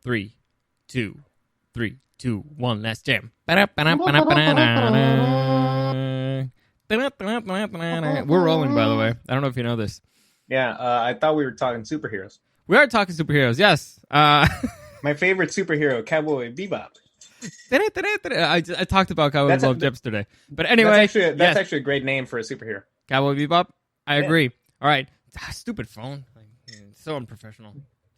3, 2, 3, 2, 1. Let's jam. We're rolling, by the way. I don't know if you know this. Yeah, I thought we were talking superheroes. We are talking superheroes, yes. My favorite superhero, Cowboy Bebop. I talked about Cowboy Bebop yesterday. But anyway. That's actually a great name for a superhero. Cowboy Bebop? I agree. All right. Stupid phone. So unprofessional.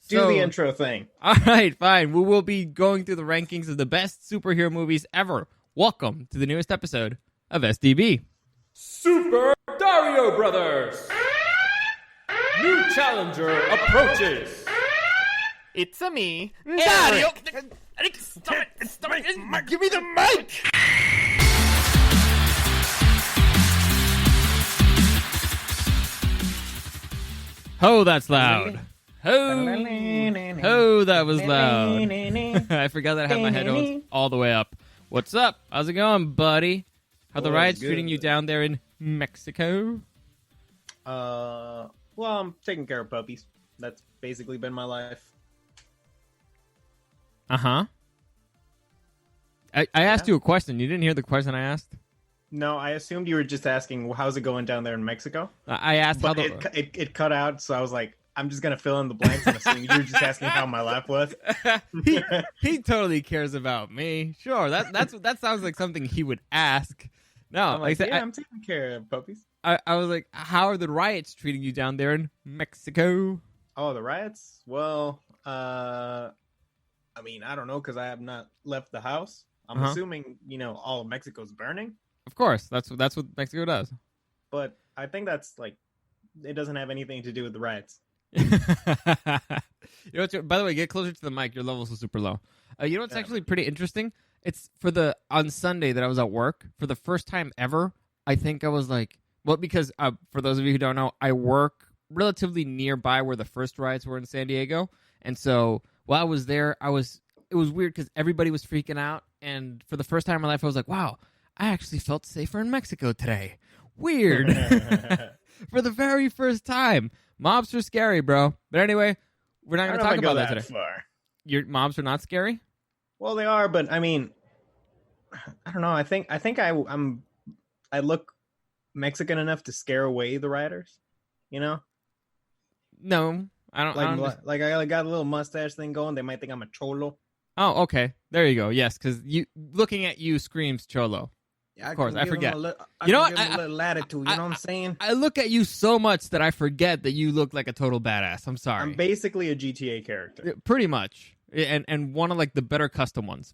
Do the intro thing. All right, fine. We will be going through the rankings of the best superhero movies ever. Welcome to the newest episode of SDB. Super Dario Brothers! New challenger approaches! It's a me, Dario! Eric, stop it! Give me the mic! Oh, that's loud. Oh, that was loud. I forgot that I had my headphones all the way up. What's up? How's it going, buddy? How the riots treating you down there in Mexico? Well, I'm taking care of puppies. That's basically been my life. Uh-huh. I asked you a question. You didn't hear the question I asked? No, I assumed you were just asking, how's it going down there in Mexico? I asked but it cut out, so I was like, I'm just going to fill in the blanks and assume you were just asking how my life was. he totally cares about me. Sure, that sounds like something he would ask. No, I'm like I'm taking care of puppies. I was like, how are the riots treating you down there in Mexico? Oh, the riots? Well, I mean, I don't know, because I have not left the house. I'm assuming, all of Mexico's burning. Of course, that's what Mexico does. But I think that's it doesn't have anything to do with the riots. By the way, get closer to the mic. Your levels are super low. You know what's actually pretty interesting? It's on Sunday that I was at work for the first time ever. I think I was because for those of you who don't know, I work relatively nearby where the first riots were in San Diego, and so while I was there, it was weird because everybody was freaking out, and for the first time in my life, I was like, wow, I actually felt safer in Mexico today. Weird. For the very first time. Mobs are scary, bro. But anyway, we're not going to talk about that today. Far. Your mobs are not scary? Well, they are, but I mean, I don't know. I think I look Mexican enough to scare away the rioters. No, I don't. I got a little mustache thing going. They might think I'm a cholo. Oh, okay. There you go. Yes, because looking at you screams cholo. Yeah, of course, I forget. A little latitude. You know what I'm saying? I look at you so much that I forget that you look like a total badass. I'm sorry. I'm basically a GTA character. Pretty much, and one of the better custom ones.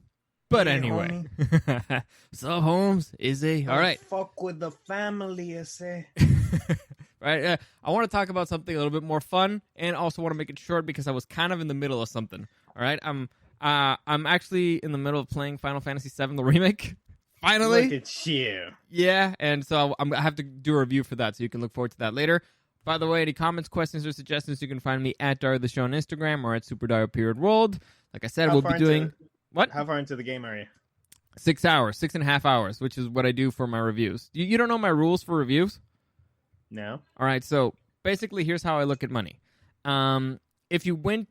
But anyway, so Holmes is he? All right. Fuck with the family, I say. Right. I want to talk about something a little bit more fun, and also want to make it short because I was kind of in the middle of something. All right. I'm actually in the middle of playing Final Fantasy VII, the remake. Finally. Look at you. Yeah, and so I have to do a review for that, so you can look forward to that later. By the way, any comments, questions, or suggestions, you can find me at Dario the Show on Instagram or at SuperDario_World. Like I said, we'll be doing... What? How far into the game are you? 6 hours, 6.5 hours, which is what I do for my reviews. You don't know my rules for reviews? No. All right, so basically, here's how I look at money. If you make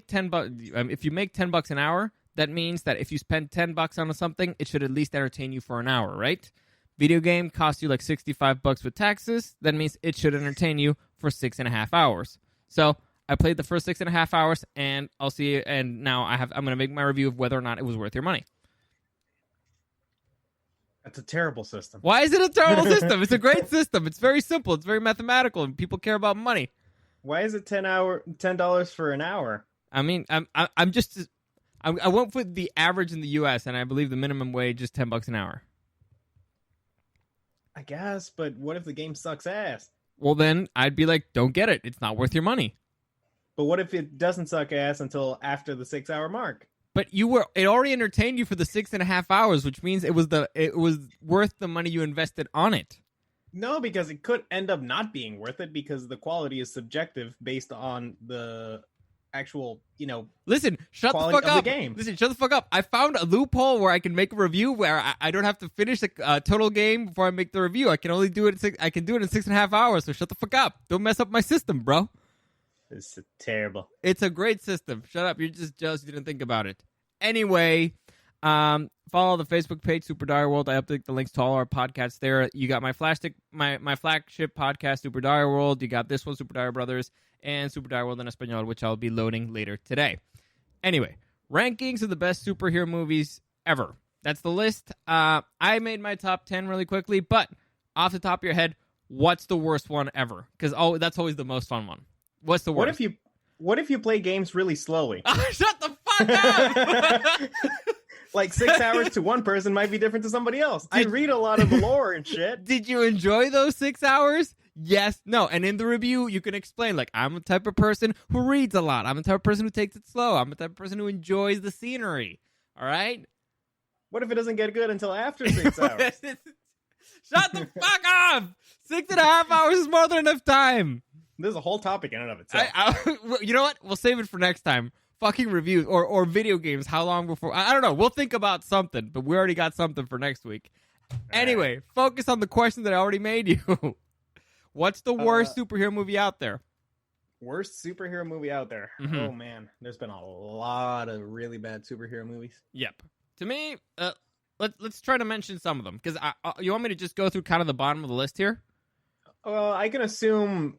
$10 an hour, that means that if you spend $10 on something, it should at least entertain you for an hour, right? Video game costs you $65 with taxes. That means it should entertain you for 6.5 hours. So I played the first 6.5 hours, and I'll see. And now I'm going to make my review of whether or not it was worth your money. That's a terrible system. Why is it a terrible system? It's a great system. It's very simple. It's very mathematical, and people care about money. Why is it $10 for an hour? I mean, I went for the average in the U.S., and I believe the minimum wage is $10 an hour. I guess, but what if the game sucks ass? Well, then I'd be like, don't get it. It's not worth your money. But what if it doesn't suck ass until after the 6 hour mark? But it already entertained you for the 6.5 hours, which means it was worth the money you invested on it. No, because it could end up not being worth it because the quality is subjective based on the actual, Listen, shut the fuck up. Listen, shut the fuck up. I found a loophole where I can make a review where I don't have to finish a total game before I make the review. I can only do it. I can do it in 6.5 hours. So shut the fuck up. Don't mess up my system, bro. This is terrible. It's a great system. Shut up. You're just jealous you didn't think about it. Anyway, follow the Facebook page, Super Dario World. I update the links to all our podcasts there. You got my flagship podcast, Super Dario World. You got this one, Super Dario Brothers, and Super Dario World in Espanol, which I'll be loading later today. Anyway, rankings of the best superhero movies ever. That's the list. I made my top 10 really quickly, but off the top of your head, what's the worst one ever? Because that's always the most fun one. What's the worst? What if you play games really slowly? Shut the fuck up! Like 6 hours to one person might be different to somebody else. I read a lot of lore and shit. Did you enjoy those 6 hours? Yes, no. And in the review, you can explain, like, I'm a type of person who reads a lot. I'm a type of person who takes it slow. I'm a type of person who enjoys the scenery. All right? What if it doesn't get good until after 6 hours? Shut the fuck up! 6.5 hours is more than enough time. There's a whole topic in and of itself. You know what? We'll save it for next time. Fucking reviews or video games. How long before? I don't know. We'll think about something, but we already got something for next week. Anyway, focus on the question that I already made you. What's the worst superhero movie out there? Worst superhero movie out there? Mm-hmm. Oh, man. There's been a lot of really bad superhero movies. Yep. To me, let's try to mention some of them. Because you want me to just go through kind of the bottom of the list here? I can assume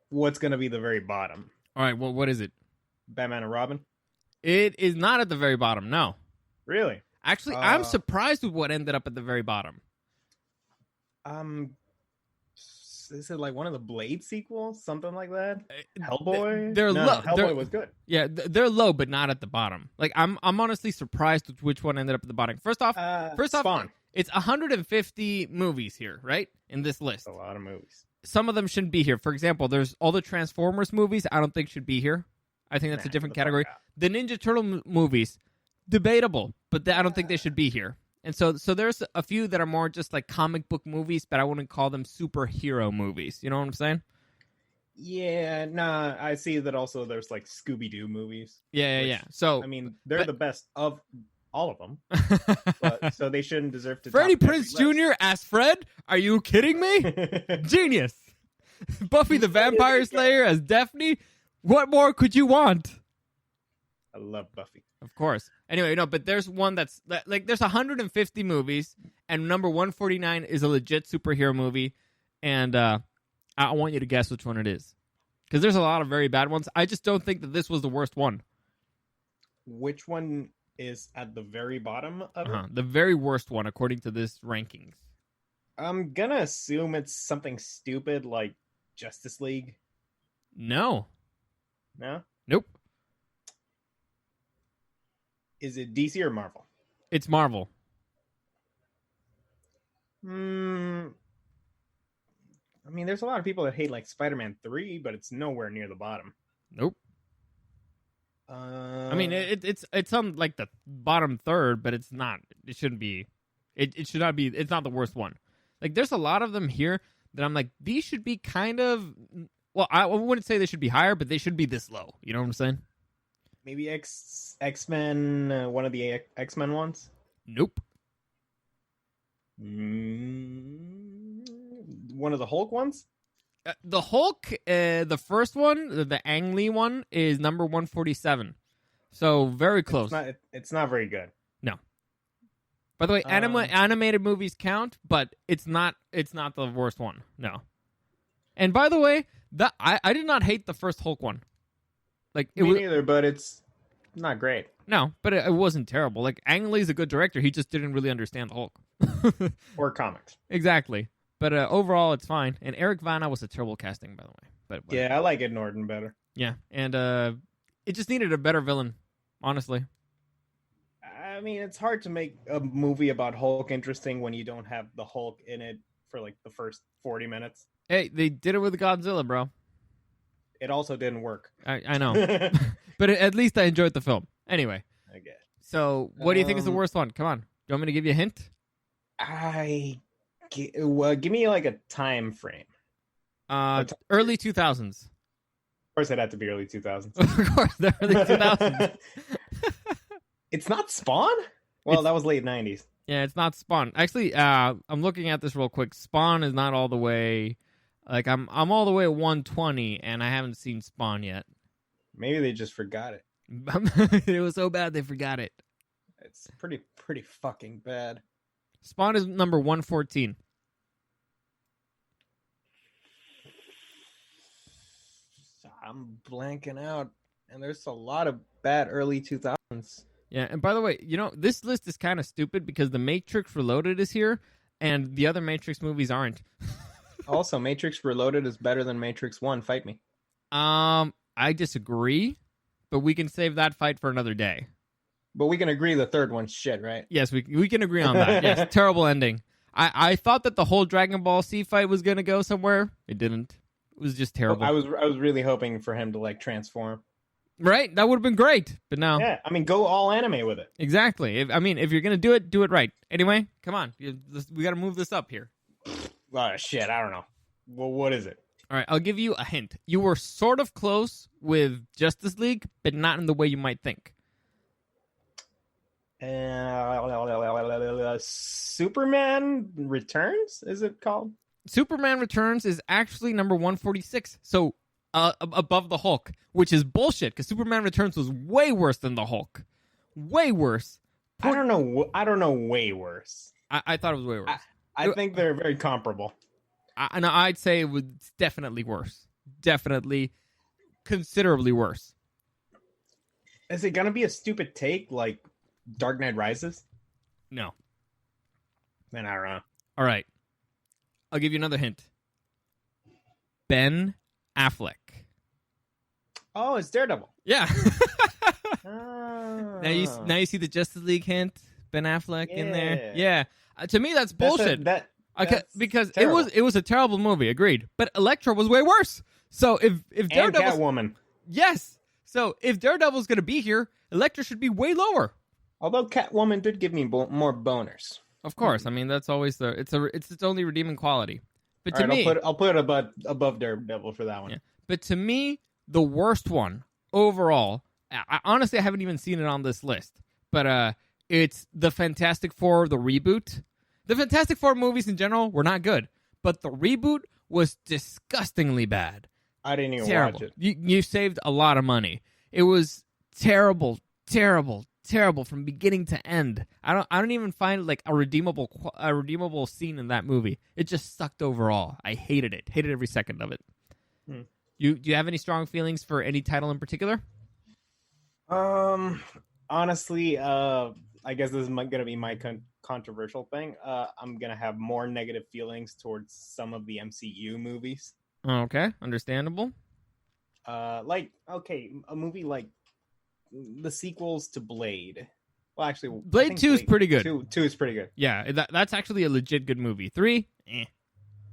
what's going to be the very bottom. All right, well, what is it? Batman and Robin? It is not at the very bottom, no. Really? Actually, I'm surprised with what ended up at the very bottom. Is it like one of the Blade sequels? Something like that? Hellboy? They're low. Hellboy was good. Yeah, they're low, but not at the bottom. Like, I'm honestly surprised with which one ended up at the bottom. First off, Spawn. It's 150 movies here, right? In this list. That's a lot of movies. Some of them shouldn't be here. For example, there's all the Transformers movies I don't think should be here. I think that's a different category. The Ninja Turtle movies, debatable, but I don't think they should be here. And so there's a few that are more just like comic book movies, but I wouldn't call them superhero movies. You know what I'm saying? Yeah, nah, I see that also there's like Scooby-Doo movies. Yeah. So, I mean, they're the best of all of them, but, so they shouldn't deserve to. Freddie Prinze Jr. as Fred? Are you kidding me? Genius. Buffy the Vampire Slayer as Daphne? What more could you want? I love Buffy. Of course. Anyway, no, but there's one that's like there's 150 movies, and number 149 is a legit superhero movie, and I want you to guess which one it is, because there's a lot of very bad ones. I just don't think that this was the worst one. Which one is at the very bottom of it? The very worst one, according to this rankings. I'm gonna assume it's something stupid like Justice League. No. Nope. Is it DC or Marvel? It's Marvel. I mean, there's a lot of people that hate like Spider-Man 3, but it's nowhere near the bottom. Nope. I mean, it's on like the bottom third, but it's not. It shouldn't be. It should not be. It's not the worst one. Like, there's a lot of them here that I'm like, these should be kind of. Well, I wouldn't say they should be higher, but they should be this low. You know what I'm saying? Maybe X-Men, one of the X-Men ones? Nope. One of the Hulk ones? The Hulk, the first one, the Ang Lee one, is number 147. So, very close. It's not very good. No. By the way, animated movies count, but it's not the worst one. No. And by the way, I did not hate the first Hulk one. Like, Me neither, but it's not great. No, but it wasn't terrible. Like, Ang Lee's a good director. He just didn't really understand the Hulk. Or comics. Exactly. But overall, it's fine. And Eric Bana was a terrible casting, by the way. But yeah, I like Ed Norton better. Yeah, and it just needed a better villain, honestly. I mean, it's hard to make a movie about Hulk interesting when you don't have the Hulk in it for like the first 40 minutes. Hey, they did it with Godzilla, bro. It also didn't work. I know. But at least I enjoyed the film. Anyway. Okay. So, what do you think is the worst one? Come on. You want me to give you a hint? Give me like a time frame. Early 2000s. Of course, it had to be early 2000s. Of course, the early 2000s. It's not Spawn? Well, that was late 90s. Yeah, it's not Spawn. Actually, I'm looking at this real quick. Spawn is not all the way. Like, I'm all the way at 120, and I haven't seen Spawn yet. Maybe they just forgot it. It was so bad they forgot it. It's pretty fucking bad. Spawn is number 114. I'm blanking out, and there's a lot of bad early 2000s. Yeah, and by the way, this list is kind of stupid because The Matrix Reloaded is here, and the other Matrix movies aren't. Also, Matrix Reloaded is better than Matrix 1. Fight me. I disagree, but we can save that fight for another day. But we can agree the third one's shit, right? Yes, we can agree on that. Yes, terrible ending. I thought that the whole Dragon Ball Z fight was going to go somewhere. It didn't. It was just terrible. I was really hoping for him to like transform. Right? That would have been great, but no. Yeah, I mean, go all anime with it. Exactly. If you're going to do it right. Anyway, come on. We got to move this up here. Oh, shit, I don't know. Well, what is it? All right, I'll give you a hint. You were sort of close with Justice League, but not in the way you might think. Superman Returns, is it called? Superman Returns is actually number 146, so above the Hulk, which is bullshit, because Superman Returns was way worse than the Hulk. Way worse. I don't know way worse. I thought it was way worse. I think they're very comparable. And I'd say it was definitely worse. Definitely considerably worse. Is it going to be a stupid take like Dark Knight Rises? No. Then I don't know. All right. I'll give you another hint. Ben Affleck. Oh, it's Daredevil. Yeah. Oh. Now you see the Justice League hint. Ben Affleck in there. Yeah. To me, that's bullshit. Because terrible. it was a terrible movie. Agreed. But Elektra was way worse. So if Daredevil, Catwoman. Yes. So if Daredevil's going to be here, Elektra should be way lower. Although Catwoman did give me more boners. Of course. I mean, that's always it's its only redeeming quality. But All to right, me, I'll put it above Daredevil for that one. Yeah. But to me, the worst one overall, honestly, I haven't even seen it on this list, but it's the Fantastic Four, the reboot. The Fantastic Four movies in general were not good, but the reboot was disgustingly bad. I didn't even Terrible. watch it. You saved a lot of money. It was terrible, terrible, terrible from beginning to end. I don't even find like a redeemable scene in that movie. It just sucked overall. I hated it. Hated every second of it. Do you have any strong feelings for any title in particular? Honestly, I guess this is going to be my controversial thing. I'm going to have more negative feelings towards some of the MCU movies. Okay, understandable. A movie like the sequels to Blade. Well, actually, Blade 2 is pretty good. 2 is pretty good. Yeah, that's actually a legit good movie. 3,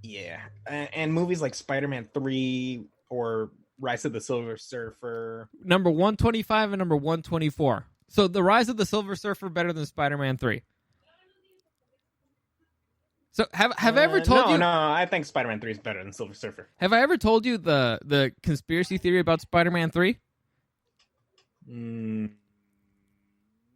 Yeah, and movies like Spider-Man 3 or Rise of the Silver Surfer. Number 125 and number 124. So the Rise of the Silver Surfer better than Spider-Man 3. So have I ever told you? No, I think Spider-Man 3 is better than Silver Surfer. Have I ever told you the conspiracy theory about Spider-Man 3?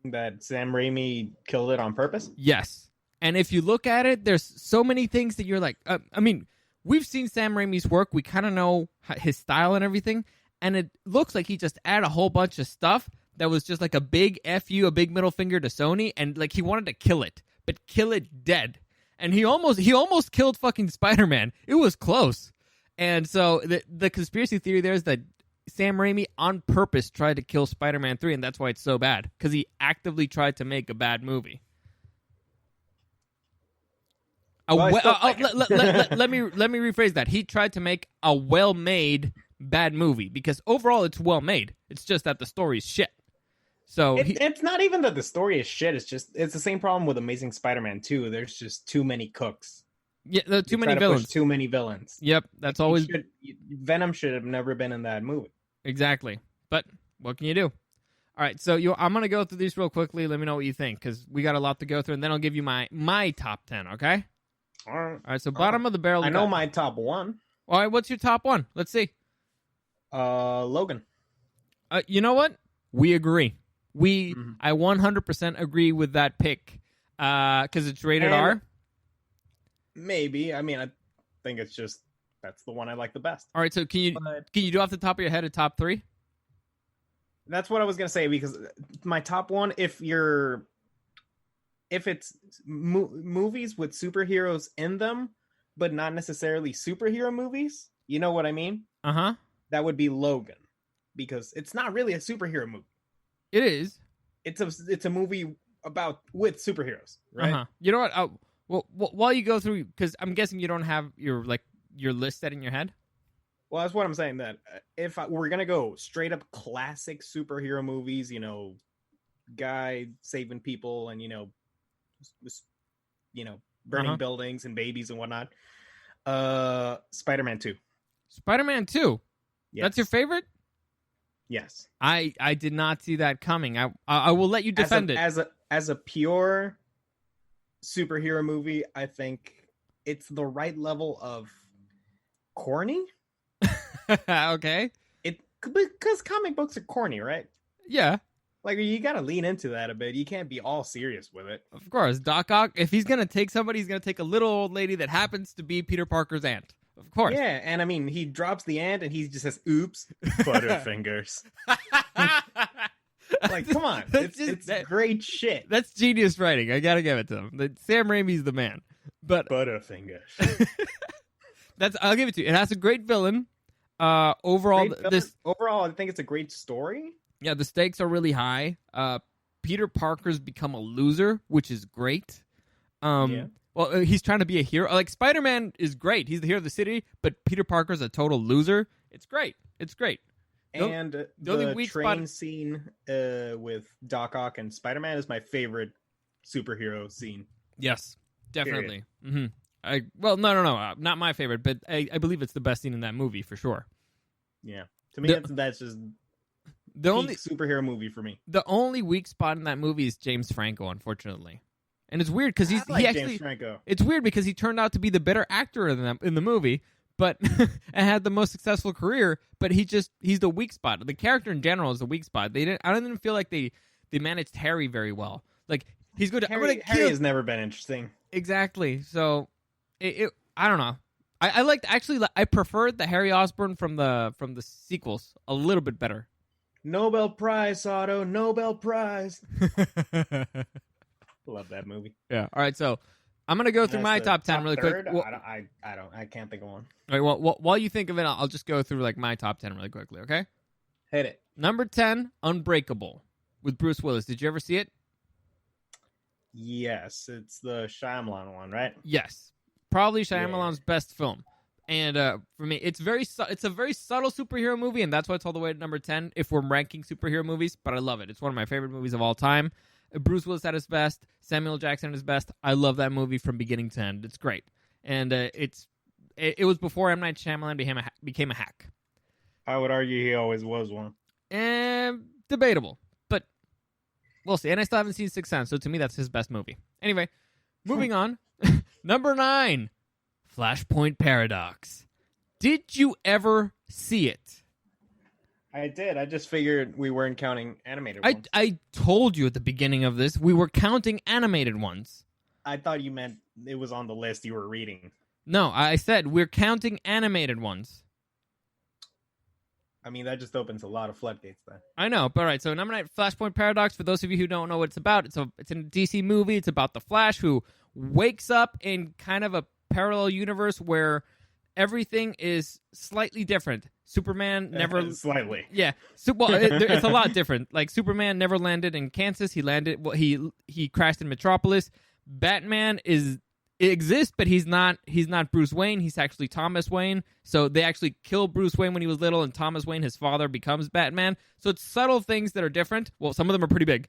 That Sam Raimi killed it on purpose? Yes. And if you look at it, there's so many things that you're like, I mean, we've seen Sam Raimi's work. We kind of know his style and everything. And it looks like he just added a whole bunch of stuff that was just like a big F you, a big middle finger to Sony. And like he wanted to kill it, but kill it dead. And he almost killed fucking Spider-Man. It was close. And so the conspiracy theory there is that Sam Raimi on purpose tried to kill Spider-Man 3, and that's why it's so bad. Because he actively tried to make a bad movie. Let me rephrase that. He tried to make a well-made bad movie. Because overall, it's well-made. It's just that the story's shit. So it's not even that the story is shit. It's the same problem with Amazing Spider-Man 2. There's just too many cooks. Yeah, there are too many villains. Too many villains. Yep, that's always Venom should have never been in that movie. Exactly. But what can you do? All right, so I'm gonna go through these real quickly. Let me know what you think because we got a lot to go through, and then I'll give you my top 10. Okay. All right. So bottom of the barrel. I know my top one. All right. What's your top one? Let's see. Logan. You know what? We agree. I 100% agree with that pick because it's rated R. Maybe. I mean, I think it's just that's the one I like the best. All right, so can you do off the top of your head a top 3? That's what I was gonna say, because my top one, if it's movies with superheroes in them, but not necessarily superhero movies, you know what I mean? That would be Logan, because it's not really a superhero movie. It is. It's a movie with superheroes, right? You know what? Well, while you go through, because I'm guessing you don't have your list set in your head. Well, that's what I'm saying. That we're gonna go straight up classic superhero movies, guy saving people and burning buildings and babies and whatnot. Spider-Man 2. Spider-Man 2. Yes. That's your favorite? Yes. I did not see that coming. I will let you defend it. As a pure superhero movie, I think it's the right level of corny. Okay. Because comic books are corny, right? Yeah. Like, you got to lean into that a bit. You can't be all serious with it. Of course. Doc Ock, if he's going to take somebody, he's going to take a little old lady that happens to be Peter Parker's aunt. Of course. Yeah, and I mean, he drops the ant and he just says, oops, Butterfingers. Like, come on. It's great shit. That's genius writing. I got to give it to him. Sam Raimi's the man. But Butterfingers. I'll give it to you. It has a great villain. Overall, I think it's a great story. Yeah, the stakes are really high. Peter Parker's become a loser, which is great. Well, he's trying to be a hero. Like, Spider-Man is great. He's the hero of the city, but Peter Parker's a total loser. It's great. And the train scene with Doc Ock and Spider-Man is my favorite superhero scene. Yes, definitely. No, not my favorite, but I believe it's the best scene in that movie for sure. Yeah, to me, that's just the only superhero movie for me. The only weak spot in that movie is James Franco, unfortunately. And it's weird because James Franco. It's weird because he turned out to be the better actor in the movie, but and had the most successful career. But he's the weak spot. The character in general is the weak spot. I don't even feel like they managed Harry very well. Like, he's good. Harry has never been interesting. Exactly. So I don't know. I preferred the Harry Osborn from the sequels a little bit better. Nobel Prize, Otto. Nobel Prize. Love that movie. Yeah. All right. So I'm gonna go through my top 10 really quick. Well, I can't think of one. All right. Well, while you think of it, I'll just go through like my top 10 really quickly. Okay. Hit it. Number 10, Unbreakable, with Bruce Willis. Did you ever see it? Yes, it's the Shyamalan one, right? Yes, probably Shyamalan's best film. And for me, it's a very subtle superhero movie, and that's why it's all the way at number 10 if we're ranking superhero movies. But I love it. It's one of my favorite movies of all time. Bruce Willis at his best, Samuel Jackson at his best. I love that movie from beginning to end. It's great, and it was before M. Night Shyamalan became a hack. I would argue he always was one. Debatable, but we'll see. And I still haven't seen Sixth Sense, so to me, that's his best movie. Anyway, moving on. Number 9, Flashpoint Paradox. Did you ever see it? I did. I just figured we weren't counting animated ones. I told you at the beginning of this, we were counting animated ones. I thought you meant it was on the list you were reading. No, I said we're counting animated ones. I mean, that just opens a lot of floodgates then. I know, but all right, so number 9, Flashpoint Paradox, for those of you who don't know what it's about, it's a DC movie. It's about the Flash who wakes up in kind of a parallel universe where everything is slightly different. Superman never... Slightly. Yeah. It's a lot different. Like, Superman never landed in Kansas. He crashed in Metropolis. Batman exists, but he's not Bruce Wayne. He's actually Thomas Wayne. So they actually kill Bruce Wayne when he was little, and Thomas Wayne, his father, becomes Batman. So it's subtle things that are different. Well, some of them are pretty big.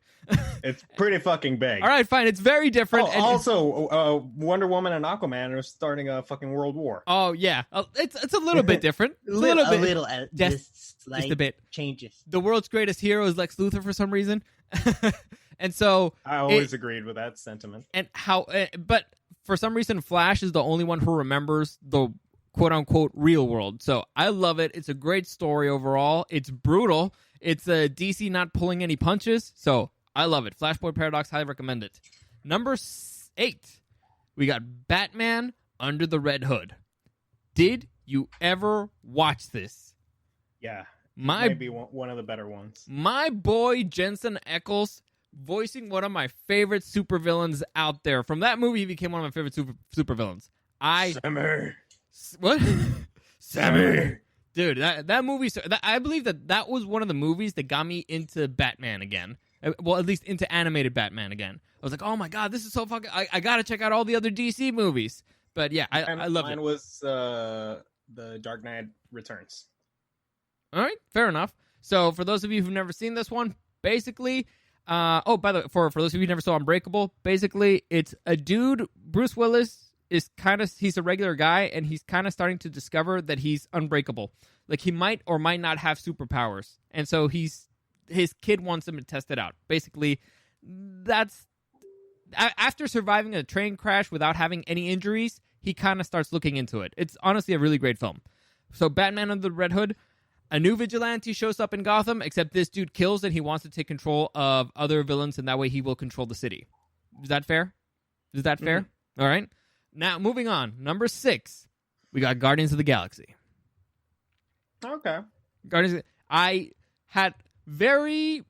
It's pretty fucking big. All right, fine. It's very different. Also, Wonder Woman and Aquaman are starting a fucking world war. Oh, yeah. It's a little bit different. Just a bit. Changes. The world's greatest hero is Lex Luthor for some reason. And so... I always agreed with that sentiment. And but for some reason, Flash is the only one who remembers the quote-unquote real world. So I love it. It's a great story overall. It's brutal. It's DC not pulling any punches. So I love it. Flashpoint Paradox, highly recommend it. Number 8, we got Batman Under the Red Hood. Did you ever watch this? Yeah. Might be one of the better ones. My boy Jensen Ackles voicing one of my favorite supervillains out there. From that movie, he became one of my favorite supervillains. Sammy. What? Sammy. Dude, that movie, I believe that was one of the movies that got me into Batman again. Well, at least into animated Batman again. I was like, oh my God, this is so fucking... I gotta check out all the other DC movies. But yeah, I love it. Mine was the Dark Knight Returns. All right, fair enough. So for those of you who've never seen this one, basically... by the way, for those of you who never saw Unbreakable, basically it's a dude, Bruce Willis, he's a regular guy, and he's kind of starting to discover that he's unbreakable. Like, he might or might not have superpowers. And so his kid wants him to test it out. Basically, that's... After surviving a train crash without having any injuries, he kind of starts looking into it. It's honestly a really great film. So Batman Under the Red Hood, a new vigilante shows up in Gotham, except this dude kills and he wants to take control of other villains, and that way he will control the city. Is that fair? Is that fair? Mm-hmm. All right. Now, moving on. Number 6, we got Guardians of the Galaxy. Okay. I had very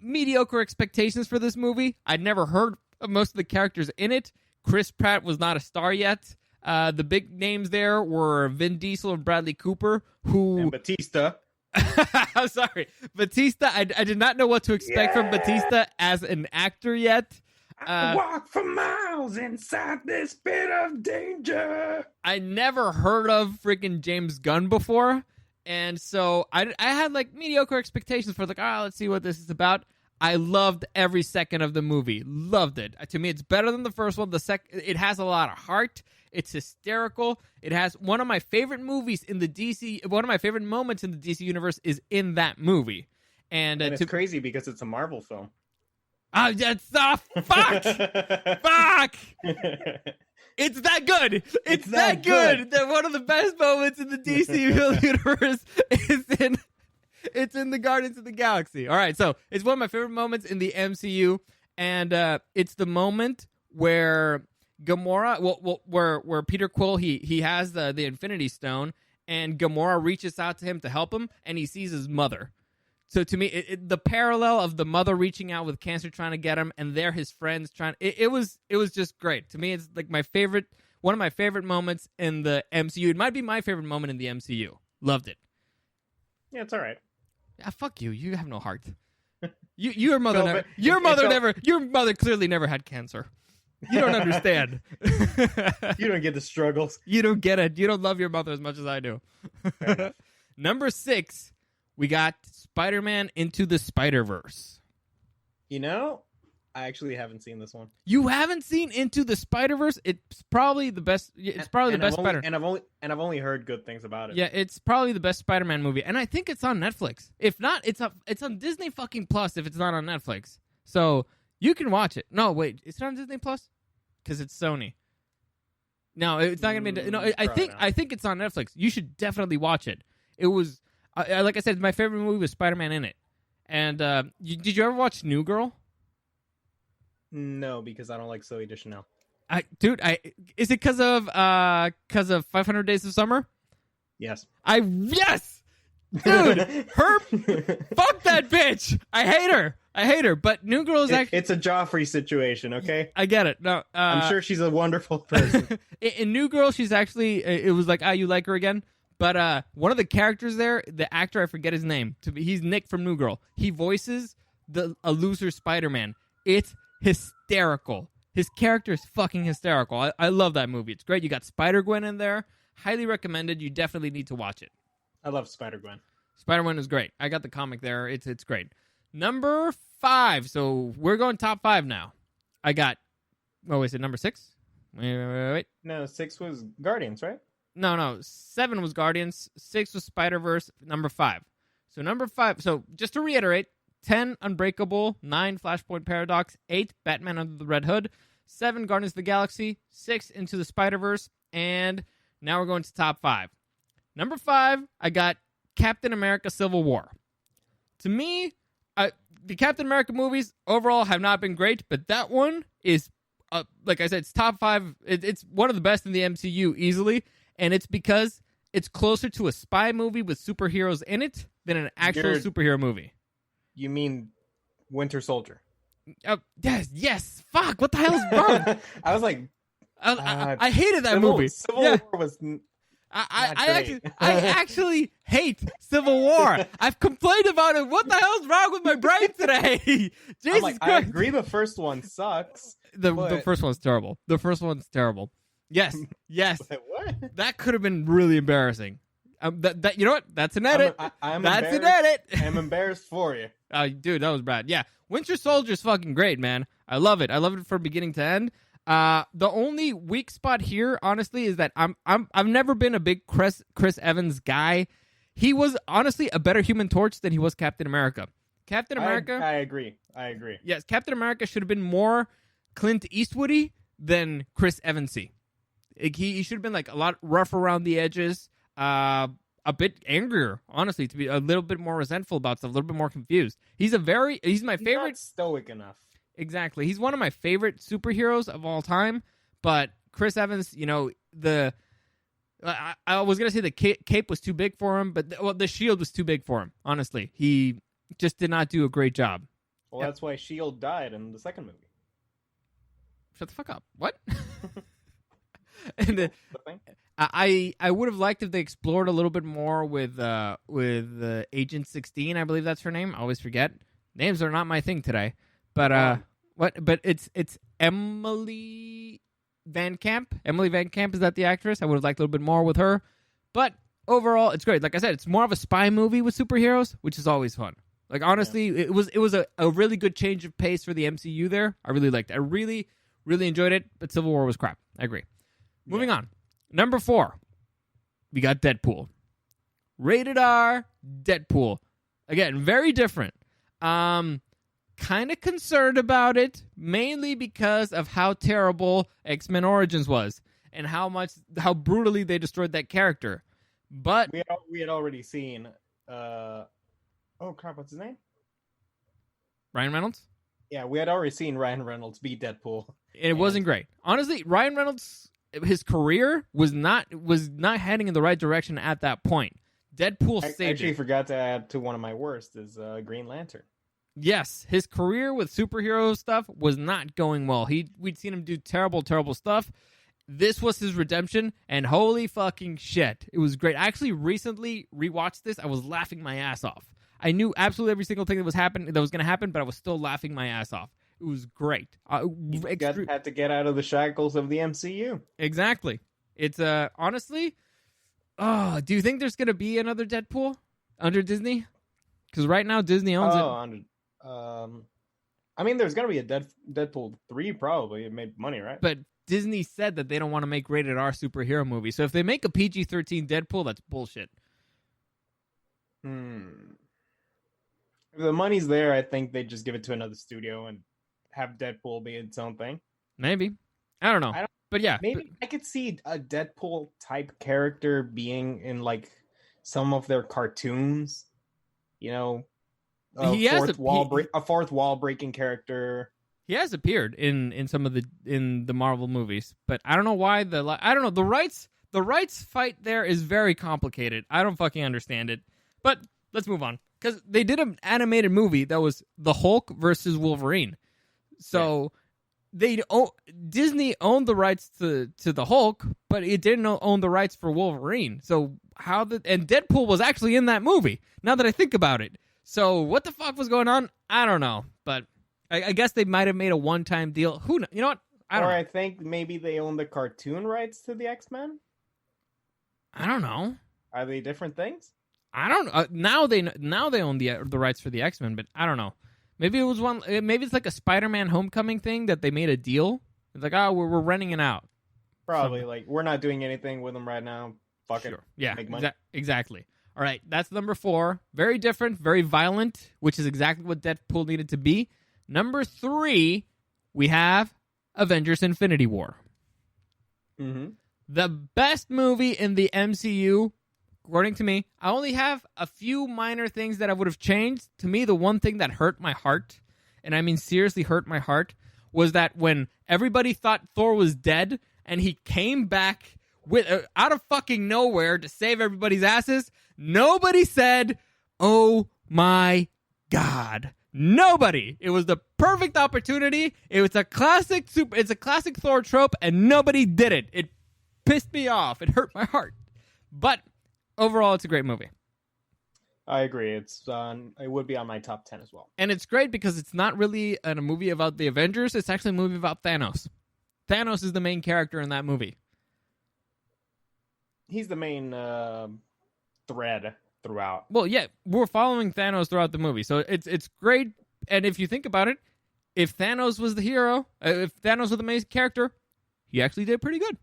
mediocre expectations for this movie. I'd never heard of most of the characters in it. Chris Pratt was not a star yet. The big names there were Vin Diesel and Bradley Cooper, and Batista. I'm sorry. Batista, I did not know what to expect from Batista as an actor yet. I walk for miles inside this bit of danger. I never heard of freaking James Gunn before. And so I had like mediocre expectations for let's see what this is about. I loved every second of the movie. Loved it. To me, it's better than the first one. It has a lot of heart. It's hysterical. It has one of my favorite movies in the DC. One of my favorite moments in the DC universe is in that movie. And it's crazy because it's a Marvel film. That's fuck. Fuck. It's that good. It's that good that one of the best moments in the DC universe it's in the Guardians of the Galaxy. All right, so it's one of my favorite moments in the MCU, and it's the moment where Gamora, where Peter Quill he has the Infinity Stone, and Gamora reaches out to him to help him, and he sees his mother. So to me, the parallel of the mother reaching out with cancer trying to get him, and they're his friends trying. It was just great. To me, it's like one of my favorite moments in the MCU. It might be my favorite moment in the MCU. Loved it. Yeah, it's all right. Yeah, fuck you. You have no heart. Your mother Your mother clearly never had cancer. You don't understand. You don't get the struggles. You don't get it. You don't love your mother as much as I do. Number 6. We got Spider-Man Into the Spider-Verse. I actually haven't seen this one. You haven't seen Into the Spider-Verse? It's probably the best. It's probably the best Spider-Man. And I've only heard good things about it. Yeah, it's probably the best Spider-Man movie, and I think it's on Netflix. If not, it's on Disney fucking Plus. If it's not on Netflix, so you can watch it. No, wait, is it on Disney Plus? Because it's Sony. No, it's not gonna be. No, I think it's on Netflix. You should definitely watch it. It was. Like I said, my favorite movie was Spider-Man in it. And did you ever watch New Girl? No, because I don't like Zooey Deschanel. Is it because of 500 Days of Summer? Yes. Yes, dude, her, fuck that bitch. I hate her. But New Girl is actually it's a Joffrey situation, okay? I get it. No, I'm sure she's a wonderful person. In New Girl, she's actually. It was like, you like her again. But one of the characters there, the actor, I forget his name. He's Nick from New Girl. He voices a loser Spider-Man. It's hysterical. His character is fucking hysterical. I love that movie. It's great. You got Spider-Gwen in there. Highly recommended. You definitely need to watch it. I love Spider-Gwen. Spider-Gwen is great. I got the comic there. It's great. Number 5. So we're going top 5 now. I got... Oh, is it number 6? Wait. No, 6 was Guardians, right? No. 7 was Guardians. 6 was Spider-Verse. Number 5. So number 5. So just to reiterate, 10, Unbreakable. 9, Flashpoint Paradox. 8, Batman Under the Red Hood. 7, Guardians of the Galaxy. 6, Into the Spider-Verse. And now we're going to top 5. Number 5, I got Captain America Civil War. To me, the Captain America movies overall have not been great, but that one is, like I said, it's top 5. It's one of the best in the MCU easily. And it's because it's closer to a spy movie with superheroes in it than an actual superhero movie. You mean Winter Soldier? Yes. Fuck. What the hell is wrong? I was like, I hated that movie. Civil War was. I actually hate Civil War. I've complained about it. What the hell's wrong with my brain today? Jesus Christ. I agree the first one sucks. The first one's terrible. The first one's terrible. Yes. What? That could have been really embarrassing. That you know what? That's an edit. That's an edit. I'm embarrassed for you. Dude, that was bad. Yeah, Winter Soldier's fucking great, man. I love it. I love it from beginning to end. The only weak spot here, honestly, is that I've never been a big Chris Evans guy. He was honestly a better Human Torch than he was Captain America. Captain America. I agree. Yes, Captain America should have been more Clint Eastwoody than Chris Evansy. He should have been like a lot rough around the edges, a bit angrier, honestly, to be a little bit more resentful about stuff, a little bit more confused. He's my favorite. Not stoic enough. Exactly. He's one of my favorite superheroes of all time, but Chris Evans, you know, I was going to say the cape was too big for him, but the shield was too big for him, honestly. He just did not do a great job. Well, that's why S.H.I.E.L.D. died in the second movie. Shut the fuck up. What? And I would have liked if they explored a little bit more with Agent 16, I believe that's her name. I always forget. Names are not my thing today. But But it's Emily Van Camp. Emily Van Camp, is that the actress? I would have liked a little bit more with her. But overall, it's great. Like I said, it's more of a spy movie with superheroes, which is always fun. Like honestly, it was a really good change of pace for the MCU there. I really liked it. I really, really enjoyed it, but Civil War was crap. I agree. Moving on. Number 4. We got Deadpool. Rated R, Deadpool. Again, very different. Kind of concerned about it, mainly because of how terrible X-Men Origins was and how brutally they destroyed that character. But we had already seen oh crap, what's his name? Ryan Reynolds? Yeah, we had already seen Ryan Reynolds beat Deadpool. It wasn't great. Honestly, Ryan Reynolds, his career was not heading in the right direction at that point. Deadpool saved it. I actually forgot to add to one of my worst is Green Lantern. Yes, his career with superhero stuff was not going well. We'd seen him do terrible, terrible stuff. This was his redemption, and holy fucking shit, it was great. I actually recently rewatched this. I was laughing my ass off. I knew absolutely every single thing that was going to happen, but I was still laughing my ass off. It was great. Had to get out of the shackles of the MCU. Exactly. It's honestly, do you think there's going to be another Deadpool under Disney? Because right now Disney owns it. I mean, there's going to be a Deadpool 3 probably. It made money, right? But Disney said that they don't want to make rated R superhero movies. So if they make a PG-13 Deadpool, that's bullshit. If the money's there, I think they just give it to another studio and have Deadpool be its own thing. Maybe. I don't know. But yeah. Maybe I could see a Deadpool type character being in like some of their cartoons. You know, a fourth wall breaking character. He has appeared in some of the Marvel movies, but I don't know why the rights fight there is very complicated. I don't fucking understand it. But let's move on, because they did an animated movie that was the Hulk versus Wolverine. So Disney owned the rights to the Hulk, but it didn't own the rights for Wolverine. So and Deadpool was actually in that movie, now that I think about it. So what the fuck was going on? I don't know, but I guess they might have made a one-time deal. Who knows? You know what? I think maybe they own the cartoon rights to the X-Men. I don't know. Are they different things? I don't know. Now they own the rights for the X-Men, but I don't know. Maybe it was one. Maybe it's like a Spider-Man Homecoming thing that they made a deal. It's like, we're renting it out. Probably like we're not doing anything with them right now. Fuck sure. It. Yeah. Make money. Exactly. All right, that's number 4. Very different, very violent, which is exactly what Deadpool needed to be. Number 3, we have Avengers: Infinity War. Mm-hmm. The best movie in the MCU, according to me. I only have a few minor things that I would have changed. To me, the one thing that hurt my heart, and I mean seriously hurt my heart, was that when everybody thought Thor was dead and he came back with out of fucking nowhere to save everybody's asses. Nobody said, "Oh my God." Nobody. It was the perfect opportunity. It was a classic it's a classic Thor trope, and nobody did it. It pissed me off. It hurt my heart. But overall, it's a great movie. I agree. It would be on my top 10 as well. And it's great because it's not really a movie about the Avengers. It's actually a movie about Thanos. Thanos is the main character in that movie. He's the main thread throughout. Well, yeah, we're following Thanos throughout the movie, so it's great. And if you think about it, if Thanos was the hero, if Thanos was the main character, he actually did pretty good.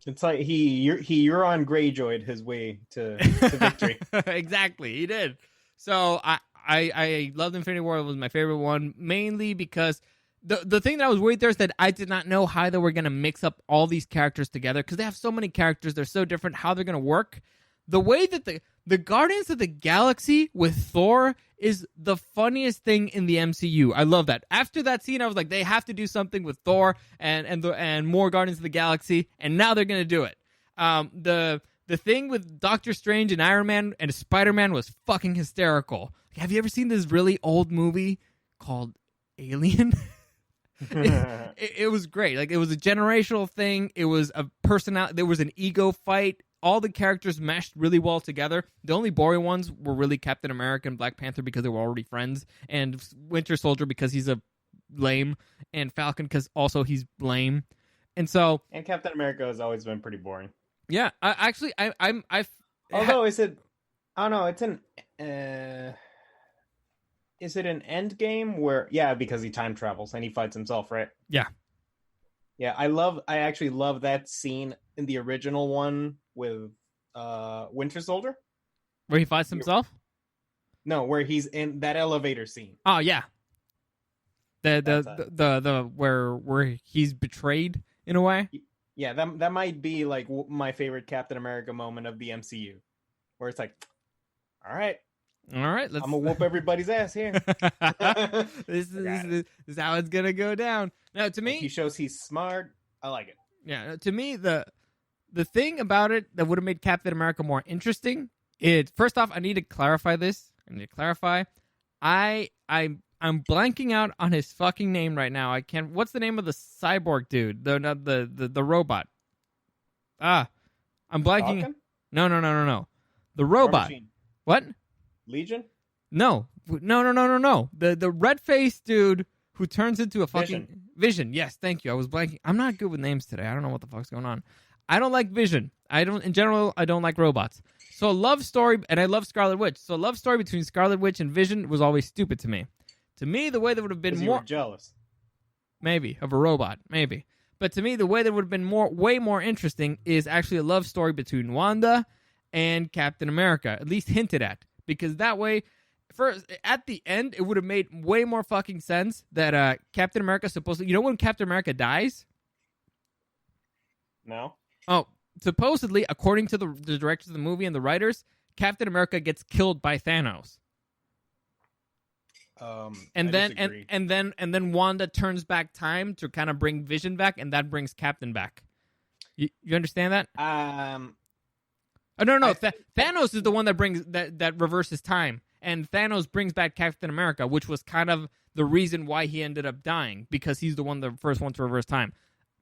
It's like he Euron Greyjoyed his way to victory. Exactly, he did. So I loved Infinity War. It was my favorite one, mainly because the thing that I was worried there is that I did not know how they were going to mix up all these characters together, because they have so many characters. They're so different, how they're going to work. The way that the Guardians of the Galaxy with Thor is the funniest thing in the MCU. I love that. After that scene, I was like, they have to do something with Thor and more Guardians of the Galaxy, and now they're gonna do it. The thing with Doctor Strange and Iron Man and Spider-Man was fucking hysterical. Have you ever seen this really old movie called Alien? It was great. Like, it was a generational thing. It was a personality. There was an ego fight. All the characters meshed really well together. The only boring ones were really Captain America and Black Panther because they were already friends, and Winter Soldier because he's a lame, and Falcon because also he's lame. And Captain America has always been pretty boring. Yeah, Although is it an Endgame where because he time travels and he fights himself, right? Yeah. Yeah, I actually love that scene in the original one with Winter Soldier. Where he fights himself? No, where he's in that elevator scene. Oh yeah. The where he's betrayed in a way. Yeah, that might be like my favorite Captain America moment of the MCU, where it's like, all right, let's... I'm gonna whoop everybody's ass here. This is how it's gonna go down. Now, to me, he shows he's smart. I like it. Yeah, to me, the thing about it that would have made Captain America more interesting is, first off, I need to clarify this. I'm blanking out on his fucking name right now. I can't. What's the name of the cyborg dude? The robot. I'm blanking. Falcon? No. The robot. What? Legion? No. The red-faced dude who turns into a fucking Vision. Yes, thank you. I was blanking. I'm not good with names today. I don't know what the fuck's going on. I don't like Vision. In general, I don't like robots. So a love story, and I love Scarlet Witch. So a love story between Scarlet Witch and Vision was always stupid to me. To me, the way that would have been more... You were jealous. Maybe. Of a robot. Maybe. But to me, the way that would have been way more interesting is actually a love story between Wanda and Captain America. At least hinted at. Because that way, first, at the end, it would have made way more fucking sense that Captain America supposedly... You know when Captain America dies? No. Oh, supposedly, according to the directors of the movie and the writers, Captain America gets killed by Thanos. And then Wanda turns back time to kind of bring Vision back, and that brings Captain back. You understand that? Oh, no. Thanos is the one that brings that reverses time, and Thanos brings back Captain America, which was kind of the reason why he ended up dying, because he's the first one to reverse time.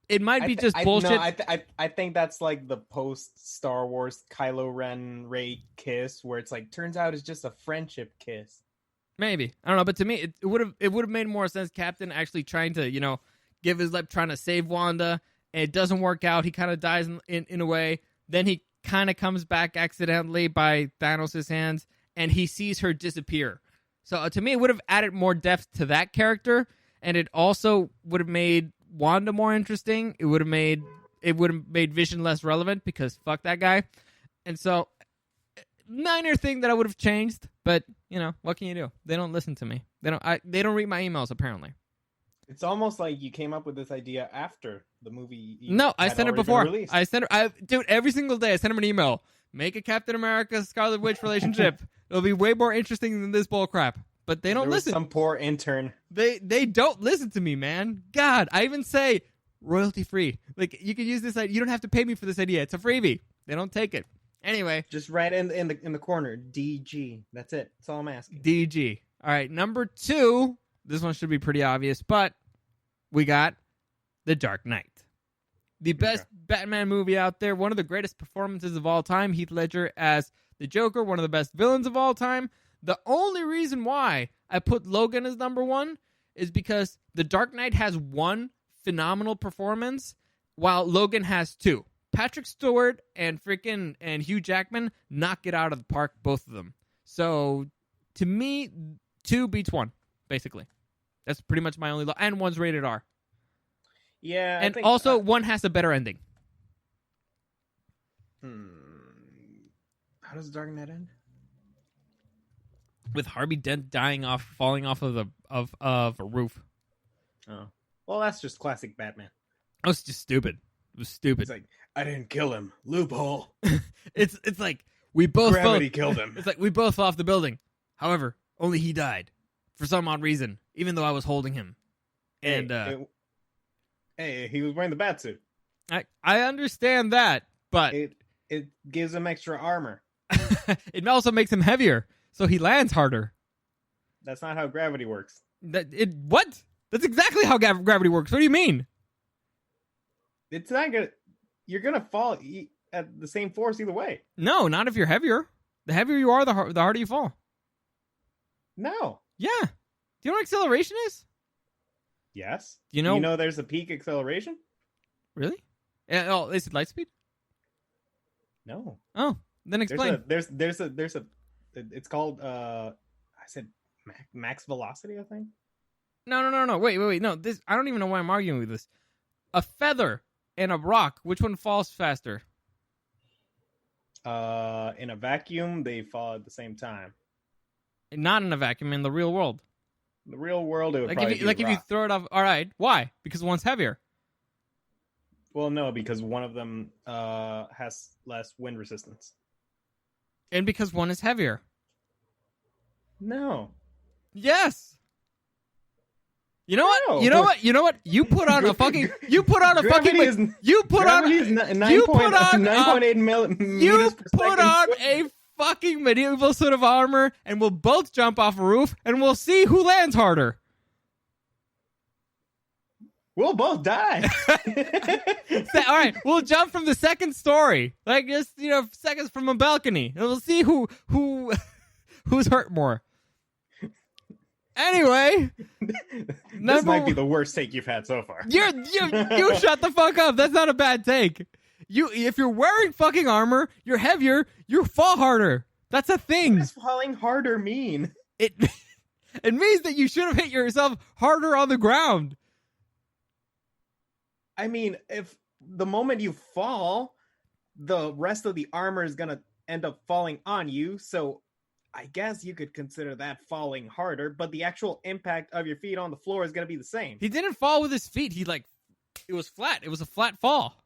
It might be just bullshit. No, I think that's like the post Star Wars Kylo Ren Rey kiss, where it's like turns out it's just a friendship kiss. Maybe. I don't know, but to me it would have made more sense Captain actually trying to, give his lip, trying to save Wanda, and it doesn't work out. He kind of dies in a way. Then he kind of comes back accidentally by Thanos' hands, and he sees her disappear. So to me, it would have added more depth to that character, and it also would have made Wanda more interesting. It would have made Vision less relevant, because fuck that guy. And so, minor thing that I would have changed, but what can you do? They don't listen to me. They don't read my emails, apparently. It's almost like you came up with this idea after the movie. No, I sent it before. Dude, every single day I send him an email. Make a Captain America Scarlet Witch relationship. It'll be way more interesting than this bull crap. But they don't listen. Some poor intern. They don't listen to me, man. God, I even say, royalty free. Like, you can use this idea. You don't have to pay me for this idea. It's a freebie. They don't take it. Anyway. Just right in the corner. DG. That's it. That's all I'm asking. DG. All right, number 2. This one should be pretty obvious, but we got The Dark Knight. The best Batman movie out there. One of the greatest performances of all time. Heath Ledger as the Joker. One of the best villains of all time. The only reason why I put Logan as number 1 is because The Dark Knight has 1 phenomenal performance, while Logan has 2. Patrick Stewart and Hugh Jackman knock it out of the park, both of them. So, to me, 2 beats 1, basically. That's pretty much my only and 1's rated R. Yeah, and also 1 has a better ending. How does The Dark Knight end? With Harvey Dent falling off of a roof. Oh, well, that's just classic Batman. That was just stupid. It was stupid. It's like, I didn't kill him. Loophole. it's like we both killed him. It's like we both fell off the building. However, only he died for some odd reason, even though I was holding him. And hey, he was wearing the batsuit. I understand that, but it gives him extra armor. It also makes him heavier, so he lands harder. That's not how gravity works. What? That's exactly how gravity works. What do you mean? It's not gonna. You're gonna fall at the same force either way. No, not if you're heavier. The heavier you are, the harder you fall. No. Yeah. Do you know what acceleration is? Yes. You know there's a peak acceleration? Really? Is it light speed? No. Oh, then explain. There's a it's called I said max velocity, I think. No. Wait. No, this I don't even know why I'm arguing with this. A feather and a rock, which one falls faster? In a vacuum, they fall at the same time. Not in a vacuum, in the real world. In the real world, it would if you throw it off. All right, why? Because one's heavier. Well, no, because one of them has less wind resistance. And because one is heavier. No. Yes. You know what? No. You know what? You put on a fucking. You put on a gravity fucking. You put on. You put on 9.8 meters. You per put second. on a fucking medieval suit of armor, and we'll both jump off a roof, and we'll see who lands harder. We'll both die. All right, we'll jump from the second story, like just seconds from a balcony, and we'll see who's hurt more. Anyway, this might be the worst take you've had so far. You shut the fuck up. That's not a bad take. If you're wearing fucking armor, you're heavier, you fall harder. That's a thing. What does falling harder mean? It means that you should have hit yourself harder on the ground. I mean, if the moment you fall, the rest of the armor is gonna end up falling on you, so I guess you could consider that falling harder, but the actual impact of your feet on the floor is gonna be the same. He didn't fall with his feet. It was flat. It was a flat fall.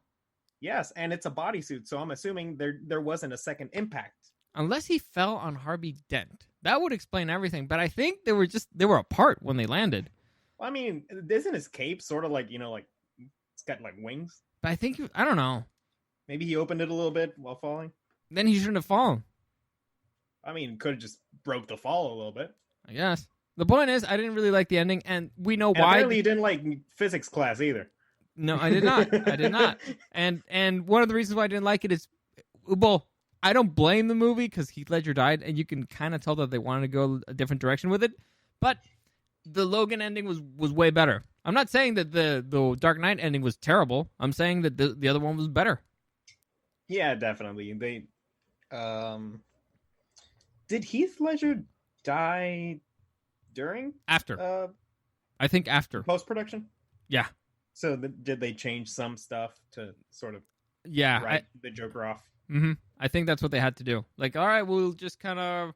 Yes, and it's a bodysuit, so I'm assuming there wasn't a second impact. Unless he fell on Harvey Dent. That would explain everything, but I think they were apart when they landed. Well, I mean, isn't his cape sort of like, it's got like wings? But I think, I don't know. Maybe he opened it a little bit while falling? Then he shouldn't have fallen. I mean, could have just broke the fall a little bit. I guess. The point is, I didn't really like the ending, and we know why. Apparently you didn't like physics class either. No, I did not. I did not. And one of the reasons why I didn't like it is, well, I don't blame the movie because Heath Ledger died, and you can kind of tell that they wanted to go a different direction with it. But the Logan ending was way better. I'm not saying that the Dark Knight ending was terrible. I'm saying that the other one was better. Yeah, definitely. They, did Heath Ledger die during? After. I think after. Post-production? Yeah. So did they change some stuff to sort of write the Joker off? Mm-hmm. I think that's what they had to do. Like, all right, we'll just kind of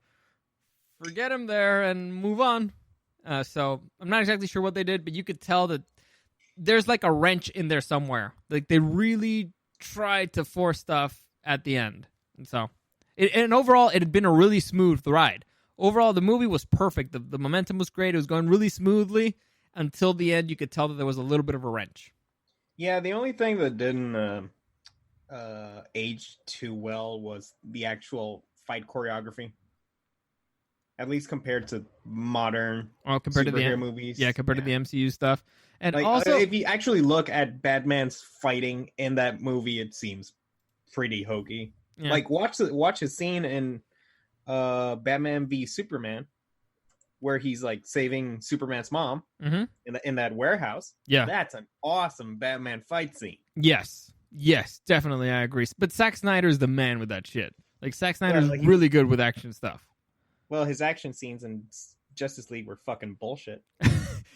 forget him there and move on. So I'm not exactly sure what they did, but you could tell that there's like a wrench in there somewhere. Like they really tried to force stuff at the end. And so, and overall, it had been a really smooth ride. Overall, the movie was perfect. The momentum was great. It was going really smoothly until the end. You could tell that there was a little bit of a wrench. Yeah, the only thing that didn't age too well was the actual fight choreography. At least compared to modern compared to superhero movies. Yeah, compared to the MCU stuff. And like, also, if you actually look at Batman's fighting in that movie, it seems pretty hokey. Yeah. Like, watch his scene in Batman v Superman, where he's like saving Superman's mom in that warehouse. Yeah, that's an awesome Batman fight scene. Yes, definitely, I agree. But Zack Snyder's the man with that shit. Like, Zack Snyder's really good with action stuff. Well, his action scenes in Justice League were fucking bullshit.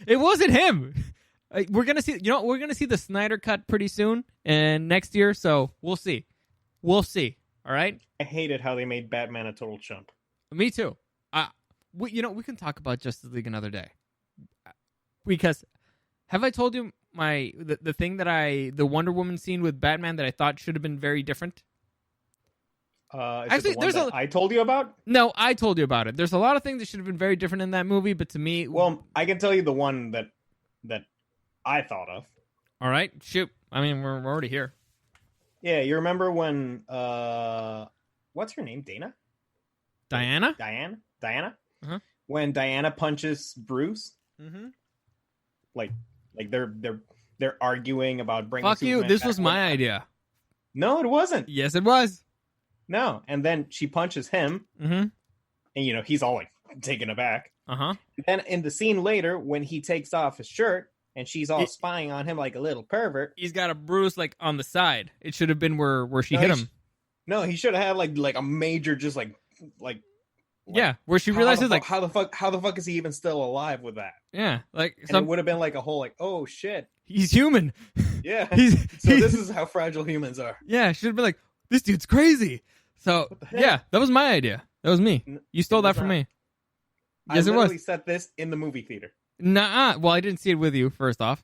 It wasn't him. We're gonna see. We're gonna see the Snyder cut pretty soon and next year. So we'll see. All right. I hated how they made Batman a total chump. Me too. We can talk about Justice League another day. Because have I told you the thing that the Wonder Woman scene with Batman that I thought should have been very different? Actually, there's I told you about. No, I told you about it. There's a lot of things that should have been very different in that movie, but to me, well, I can tell you the one that I thought of. All right, shoot. I mean, we're already here. Yeah, you remember when what's her name? Diana. Diana. Uh-huh. When Diana punches Bruce. Mm-hmm. Like they're arguing about bringing. Fuck Superman you! This back. was my idea. No, it wasn't. Yes, it was. No, and then she punches him, and he's all like taken aback. Then in the scene later, when he takes off his shirt and she's all spying on him like a little pervert, he's got a bruise like on the side. It should have been where she hit him. He should have had like a major, just like yeah, where she realizes like how the fuck is he even still alive with that? Yeah, like it would have been like a whole like, oh shit, he's human. Yeah, this is how fragile humans are. Yeah, should have been like, this dude's crazy. So, yeah, that was my idea. That was me. You stole that from me. Yes, it was. I set this in the movie theater. Nah, well, I didn't see it with you, first off.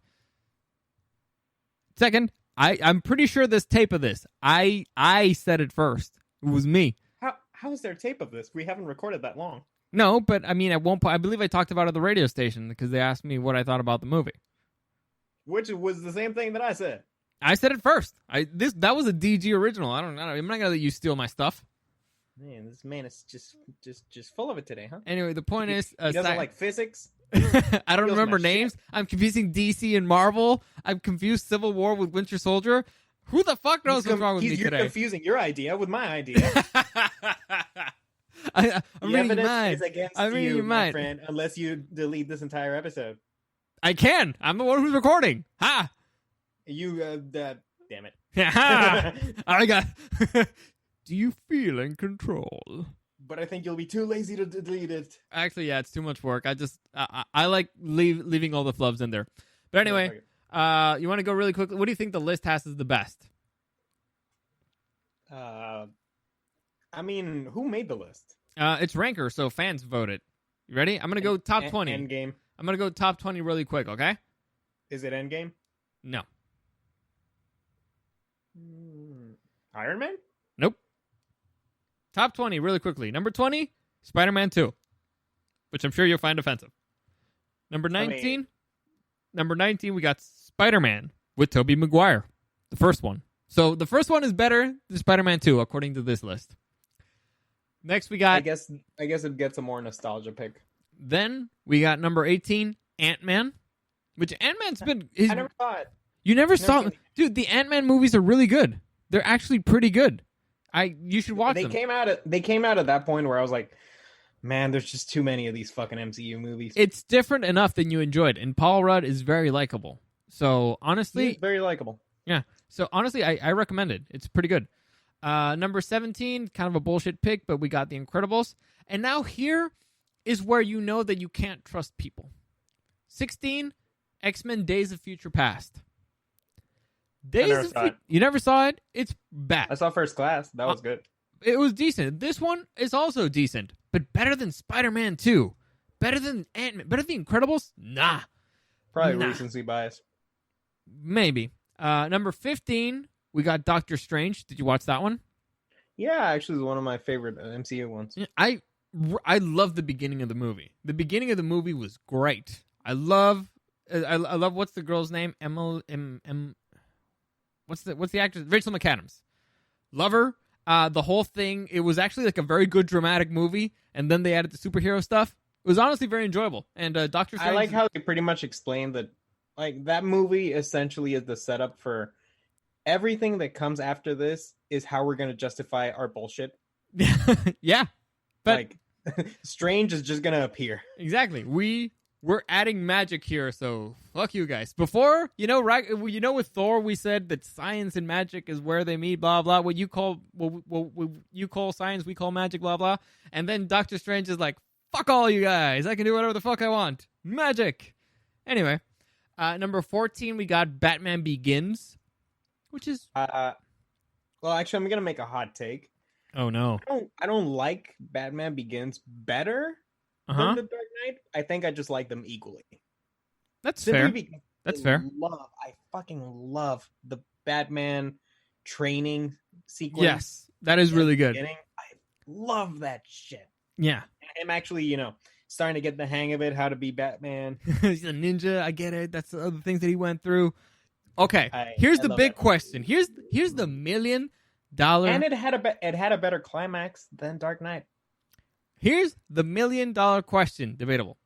Second, I'm pretty sure this tape of this, I said it first. It was me. How is there tape of this? We haven't recorded that long. No, but I mean, at one point, I believe I talked about it at the radio station because they asked me what I thought about the movie. Which was the same thing that I said. I said it first. That was a DG original. I'm not gonna let you steal my stuff. Man, this man is just full of it today, huh? Anyway, the point is, he doesn't like physics. I don't remember names. Shit. I'm confusing DC and Marvel. I've confused Civil War with Winter Soldier. Who the fuck knows what's wrong with me today? You're confusing your idea with my idea. I'm reading evidence mine. is against you, my friend, unless you delete this entire episode. I can. I'm the one who's recording. Ha! You, damn it. I got... Do you feel in control? But I think you'll be too lazy to delete it. Actually, yeah, it's too much work. I like leaving all the flubs in there. But anyway, you want to go really quickly? What do you think the list has as the best? I mean, who made the list? It's Ranker, so fans vote it. You ready? I'm going to go top 20. Endgame. I'm going to go top 20 really quick, okay? Is it Endgame? No. Iron Man? Nope. Top 20 really quickly. Number 20, Spider-Man 2, which I'm sure you'll find offensive. Number 19, we got Spider-Man with Tobey Maguire, the first one. So the first one is better than Spider-Man 2, according to this list. Next, we got... I guess it gets a more nostalgia pick. Then we got number 18, Ant-Man, which Ant-Man's been... I never saw it. You never saw it? Dude, the Ant-Man movies are really good. They're actually pretty good. You should watch them. They came out at that point where I was like, man, there's just too many of these fucking MCU movies. It's different enough that you enjoyed, and Paul Rudd is very likable. So honestly, he's very likable. Yeah. So honestly, I recommend it. It's pretty good. Number 17, kind of a bullshit pick, but we got The Incredibles. And now here is where you know that you can't trust people. 16, X-Men Days of Future Past. You never saw it? It's bad. I saw First Class. That was good. It was decent. This one is also decent, but better than Spider-Man 2. Better than Ant-Man. Better than The Incredibles? Nah. Probably recency bias. Maybe. Number 15, we got Doctor Strange. Did you watch that one? Yeah, actually, it was one of my favorite MCU ones. I love the beginning of the movie. The beginning of the movie was great. I love what's the girl's name? what's the actress? Rachel McAdams. Love her. The whole thing, it was actually like a very good dramatic movie, and then they added the superhero stuff. It was honestly very enjoyable. And Doctor Strange, I like how they pretty much explained that, like, that movie essentially is the setup for everything that comes after this is how we're going to justify our bullshit. Yeah. But like, Strange is just going to appear. Exactly. We're adding magic here, so fuck you guys. Before, right? With Thor, we said that science and magic is where they meet. Blah blah. What you call science, we call magic. Blah blah. And then Doctor Strange is like, "Fuck all you guys! I can do whatever the fuck I want. Magic." Anyway, number 14, we got Batman Begins, which is well, actually, I'm gonna make a hot take. Oh no, I don't like Batman Begins better than The Dark Knight. I think I just like them equally. That's fair. That's fair. I fucking love the Batman training sequence. Yes, that is really good. I love that shit. Yeah. I'm actually, starting to get the hang of it, how to be Batman. He's a ninja. I get it. That's the other things that he went through. Okay, here's the big question. Here's the $1 million. And it had a better climax than Dark Knight. Here's the $1 million question. Debatable.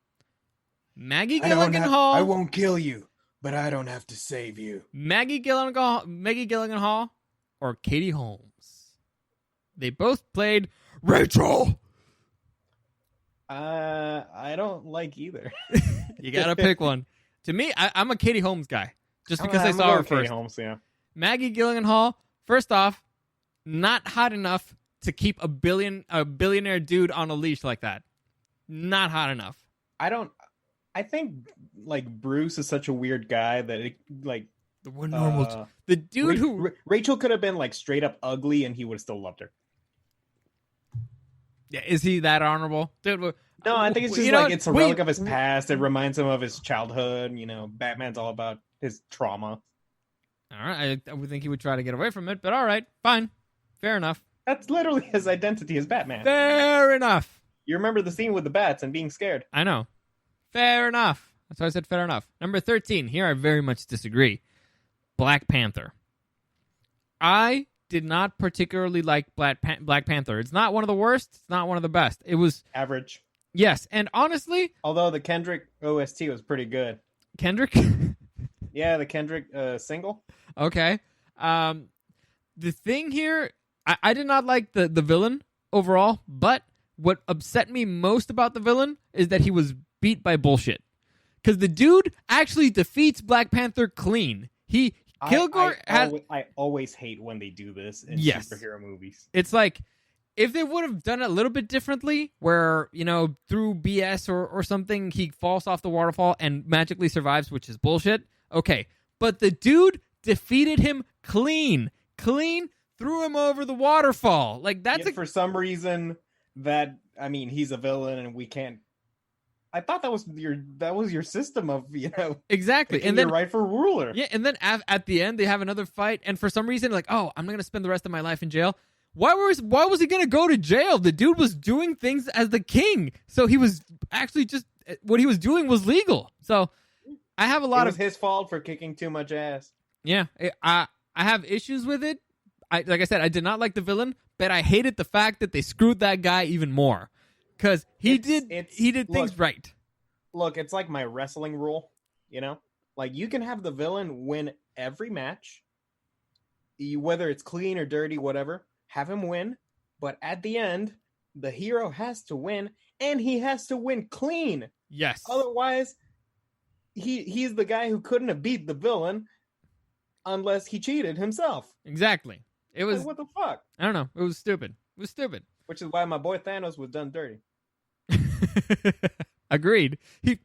Maggie Gyllenhaal. I won't kill you, but I don't have to save you. Maggie Gyllenhaal or Katie Holmes. They both played Rachel. I don't like either. You gotta pick one. To me, I'm a Katie Holmes guy, just because I saw her first. Katie Holmes, yeah. Maggie Gyllenhaal. First off, not hot enough to keep a billionaire dude on a leash like that. Not hot enough. I think like Bruce is such a weird guy that we're normal. The dude who Rachel could have been like straight up ugly and he would have still loved her. Yeah, is he that honorable? Dude, no, I think it's just it's a relic of his past. It reminds him of his childhood. Batman's all about his trauma. All right, I would think he would try to get away from it, but all right, fine. Fair enough. That's literally his identity as Batman. Fair enough. You remember the scene with the bats and being scared. I know. Fair enough. That's why I said fair enough. Number 13. Here I very much disagree. Black Panther. I did not particularly like Black Panther. It's not one of the worst. It's not one of the best. It was average. Yes, and honestly, although the Kendrick OST was pretty good. Kendrick? Yeah, the Kendrick single. Okay. The thing here, I did not like the villain overall, but what upset me most about the villain is that he was beat by bullshit. Because the dude actually defeats Black Panther clean. I always hate when they do this in superhero movies. It's like, if they would have done it a little bit differently, where, through BS or something, he falls off the waterfall and magically survives, which is bullshit. Okay. But the dude defeated him clean, threw him over the waterfall. Like, that's for some reason he's a villain and we can't. I thought that was your system of, exactly. And then right for ruler. Yeah. And then at the end, they have another fight. And for some reason, like, oh, I'm going to spend the rest of my life in jail. Why was he going to go to jail? The dude was doing things as the king. So he was actually what he was doing was legal. So I have a lot of his fault for kicking too much ass. Yeah. I have issues with it. Like I said, I did not like the villain, but I hated the fact that they screwed that guy even more. Because he did things right. Look, it's like my wrestling rule, Like, you can have the villain win every match, whether it's clean or dirty, whatever. Have him win, but at the end, the hero has to win, and he has to win clean. Yes. Otherwise, he's the guy who couldn't have beat the villain unless he cheated himself. Exactly. It was... What the fuck? I don't know. It was stupid. Which is why my boy Thanos was done dirty. Agreed.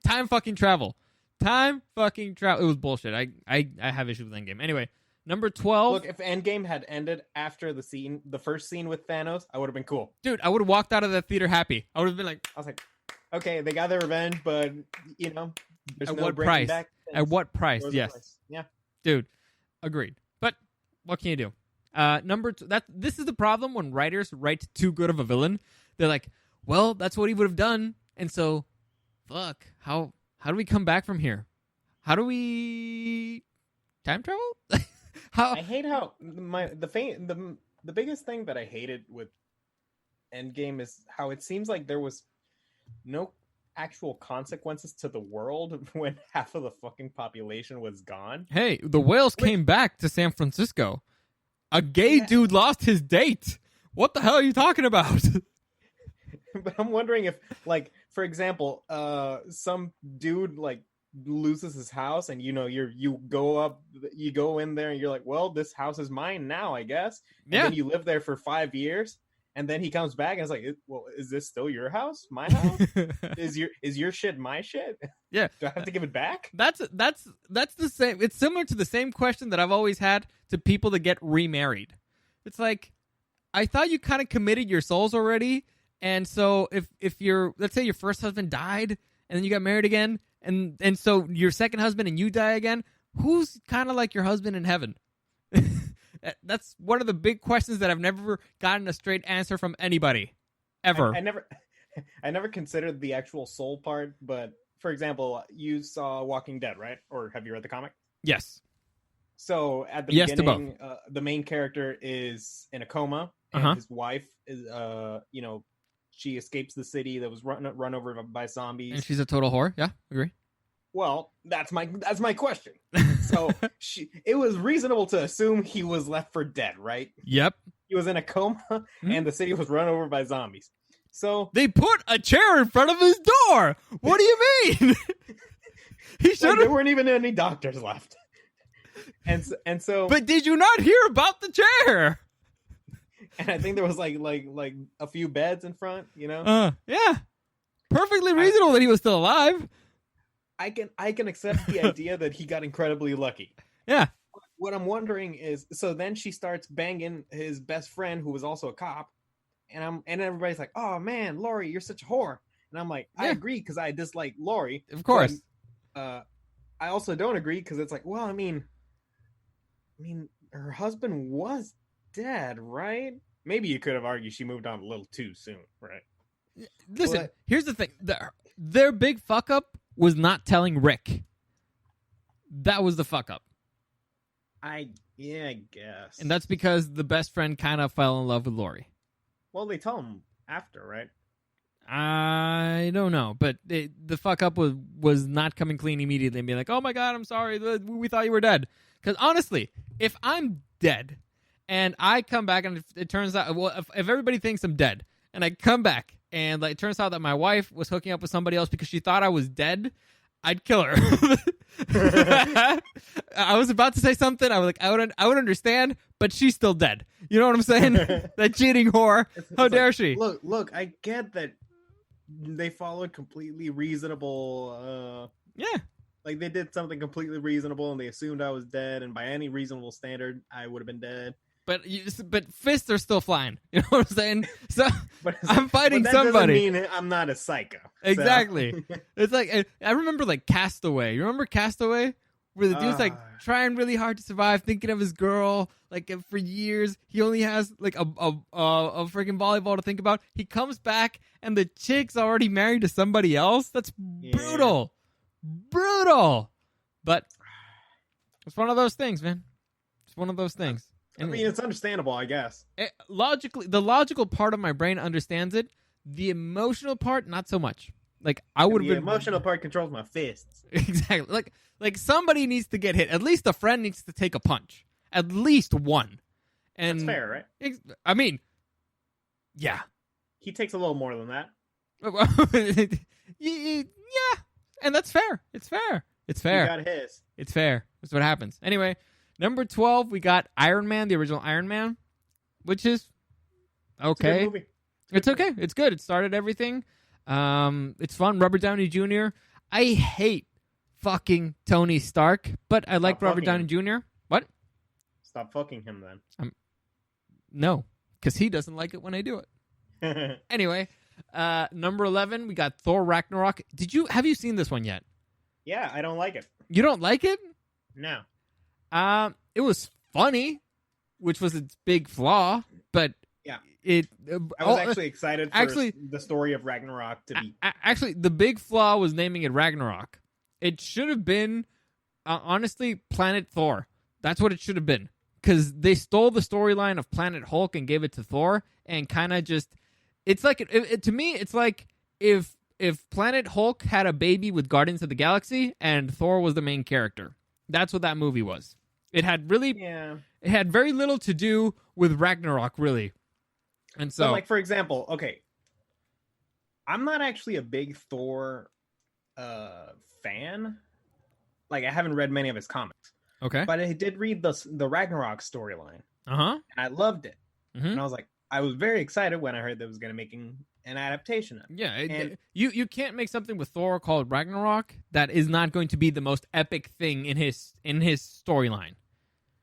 Time fucking travel. It was bullshit. I have issues with Endgame. Anyway, number 12. Look, if Endgame had ended after the first scene with Thanos, I would have been cool. Dude, I would have walked out of that theater happy. I would have been like... I was like, okay, they got their revenge, but, there's at no what breaking price? back. At what price? Yes. Price. Yeah. Dude, agreed. But what can you do? This is the problem when writers write too good of a villain. They're like, well, that's what he would have done, and so, fuck. How do we come back from here? How do we time travel? I hate how the biggest thing that I hated with Endgame is how it seems like there was no actual consequences to the world when half of the fucking population was gone. Hey, the whales came back to San Francisco. A gay dude lost his date. What the hell are you talking about? But I'm wondering if, like, for example, some dude like loses his house, and you go in there, and you're like, well, this house is mine now, I guess. And then you live there for 5 years, and then he comes back and it's like, well, is this still your house? My house? is your shit my shit? Yeah. Do I have to give it back? That's the same. It's similar to the same question that I've always had to people that get remarried. It's like, I thought you kind of committed your souls already. And so if you're, let's say your first husband died and then you got married again, and so your second husband and you die again, who's kind of like your husband in heaven? That's one of the big questions that I've never gotten a straight answer from anybody ever. I never considered the actual soul part, but for example, you saw Walking Dead, right? Or have you read the comic? Yes. So at the Yes beginning, the main character is in a coma, and his wife is, she escapes the city that was run over by zombies, and she's a total whore. Yeah, agree. Well, that's my question. So it was reasonable to assume he was left for dead, right? Yep. He was in a coma, and the city was run over by zombies. So they put a chair in front of his door. What do you mean? He should. Like, there weren't even any doctors left. And so. But did you not hear about the chair? And I think there was like a few beds in front, Yeah. Perfectly reasonable that he was still alive. I can accept the idea that he got incredibly lucky. Yeah. What I'm wondering is, so then she starts banging his best friend, who was also a cop, and everybody's like, "Oh man, Lori, you're such a whore." And I'm like, I agree because I dislike Lori. Of course. But, I also don't agree because it's like, well, I mean, her husband was dead, right? Maybe you could have argued she moved on a little too soon, right? Listen, here's the thing: their big fuck up was not telling Rick. That was the fuck up. I guess. And that's because the best friend kind of fell in love with Lori. Well, they tell him after, right? I don't know, but the fuck up was not coming clean immediately and being like, "Oh my god, I'm sorry, we thought you were dead." Because honestly, if I'm dead and I come back and it turns out, well, if everybody thinks I'm dead and I come back and it turns out that my wife was hooking up with somebody else because she thought I was dead, I'd kill her. I was about to say something. I was like, I would understand, but she's still dead. You know what I'm saying? That cheating whore. How dare she? Look, I get that they followed completely reasonable. Like they did something completely reasonable, and they assumed I was dead, and by any reasonable standard, I would have been dead. But fists are still flying. You know what I'm saying? So I'm fighting that somebody. Doesn't mean I'm not a psycho. Exactly. So. It's like I remember like Castaway. You remember Castaway, where the dude's like trying really hard to survive, thinking of his girl. Like for years, he only has like a freaking volleyball to think about. He comes back and the chick's already married to somebody else. That's brutal. But it's one of those things, man. It's one of those things. I mean, it's understandable, I guess. The logical part of my brain understands it. The emotional part, not so much. Like I would have. The emotional part controls my fists. Exactly. Like somebody needs to get hit. At least a friend needs to take a punch. At least one. And that's fair, right? I mean, yeah. He takes a little more than that. Yeah, and that's fair. It's fair. It's fair. He got his. It's fair. That's what happens. Anyway, number 12, we got Iron Man, the original Iron Man, which is okay. It's okay. It's good. It started everything. It's fun. Robert Downey Jr. I hate fucking Tony Stark, but I like Robert Downey Jr. What? Stop fucking him then. No, because he doesn't like it when I do it. Anyway, number 11, we got Thor Ragnarok. Have you seen this one yet? Yeah, I don't like it. You don't like it? No. It was funny, which was its big flaw, but yeah, I was actually excited for the story of Ragnarok to be. Actually, the big flaw was naming it Ragnarok. It should have been, honestly, Planet Thor. That's what it should have been. because they stole the storyline of Planet Hulk and gave it to Thor, and kind of just, it's like to me, it's like if Planet Hulk had a baby with Guardians of the Galaxy and Thor was the main character. That's what that movie was. It had it had very little to do with Ragnarok, really. And so, but like, for example, okay, I'm not actually a big Thor fan. Like, I haven't read many of his comics. Okay. But I did read the Ragnarok storyline. Uh-huh. And I loved it. Mm-hmm. And I was very excited when I heard that it was going to making an adaptation of it. Yeah. You can't make something with Thor called Ragnarok that is not going to be the most epic thing in his storyline.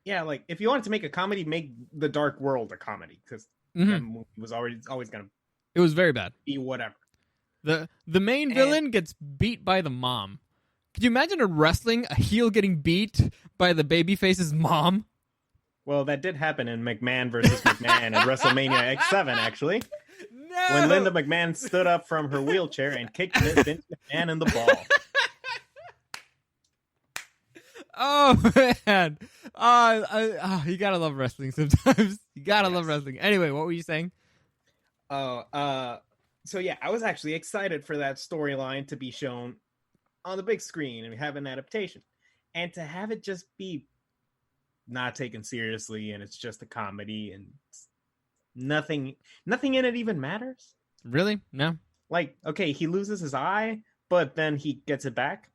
Yeah, like, if you wanted to make a comedy, make The Dark World a comedy, because that movie was always going to... It was very bad. Be whatever. The main villain gets beat by the mom. Could you imagine a heel getting beat by the babyface's mom? Well, that did happen in McMahon versus McMahon at WrestleMania X7, actually. No! When Linda McMahon stood up from her wheelchair and kicked Vince McMahon in the ball. Oh, man. You gotta love wrestling sometimes. You gotta love wrestling. Anyway, what were you saying? So yeah, I was actually excited for that storyline to be shown on the big screen and have an adaptation, and to have it just be not taken seriously, and it's just a comedy, and nothing in it even matters. Really? No. Like, okay, he loses his eye, but then he gets it back.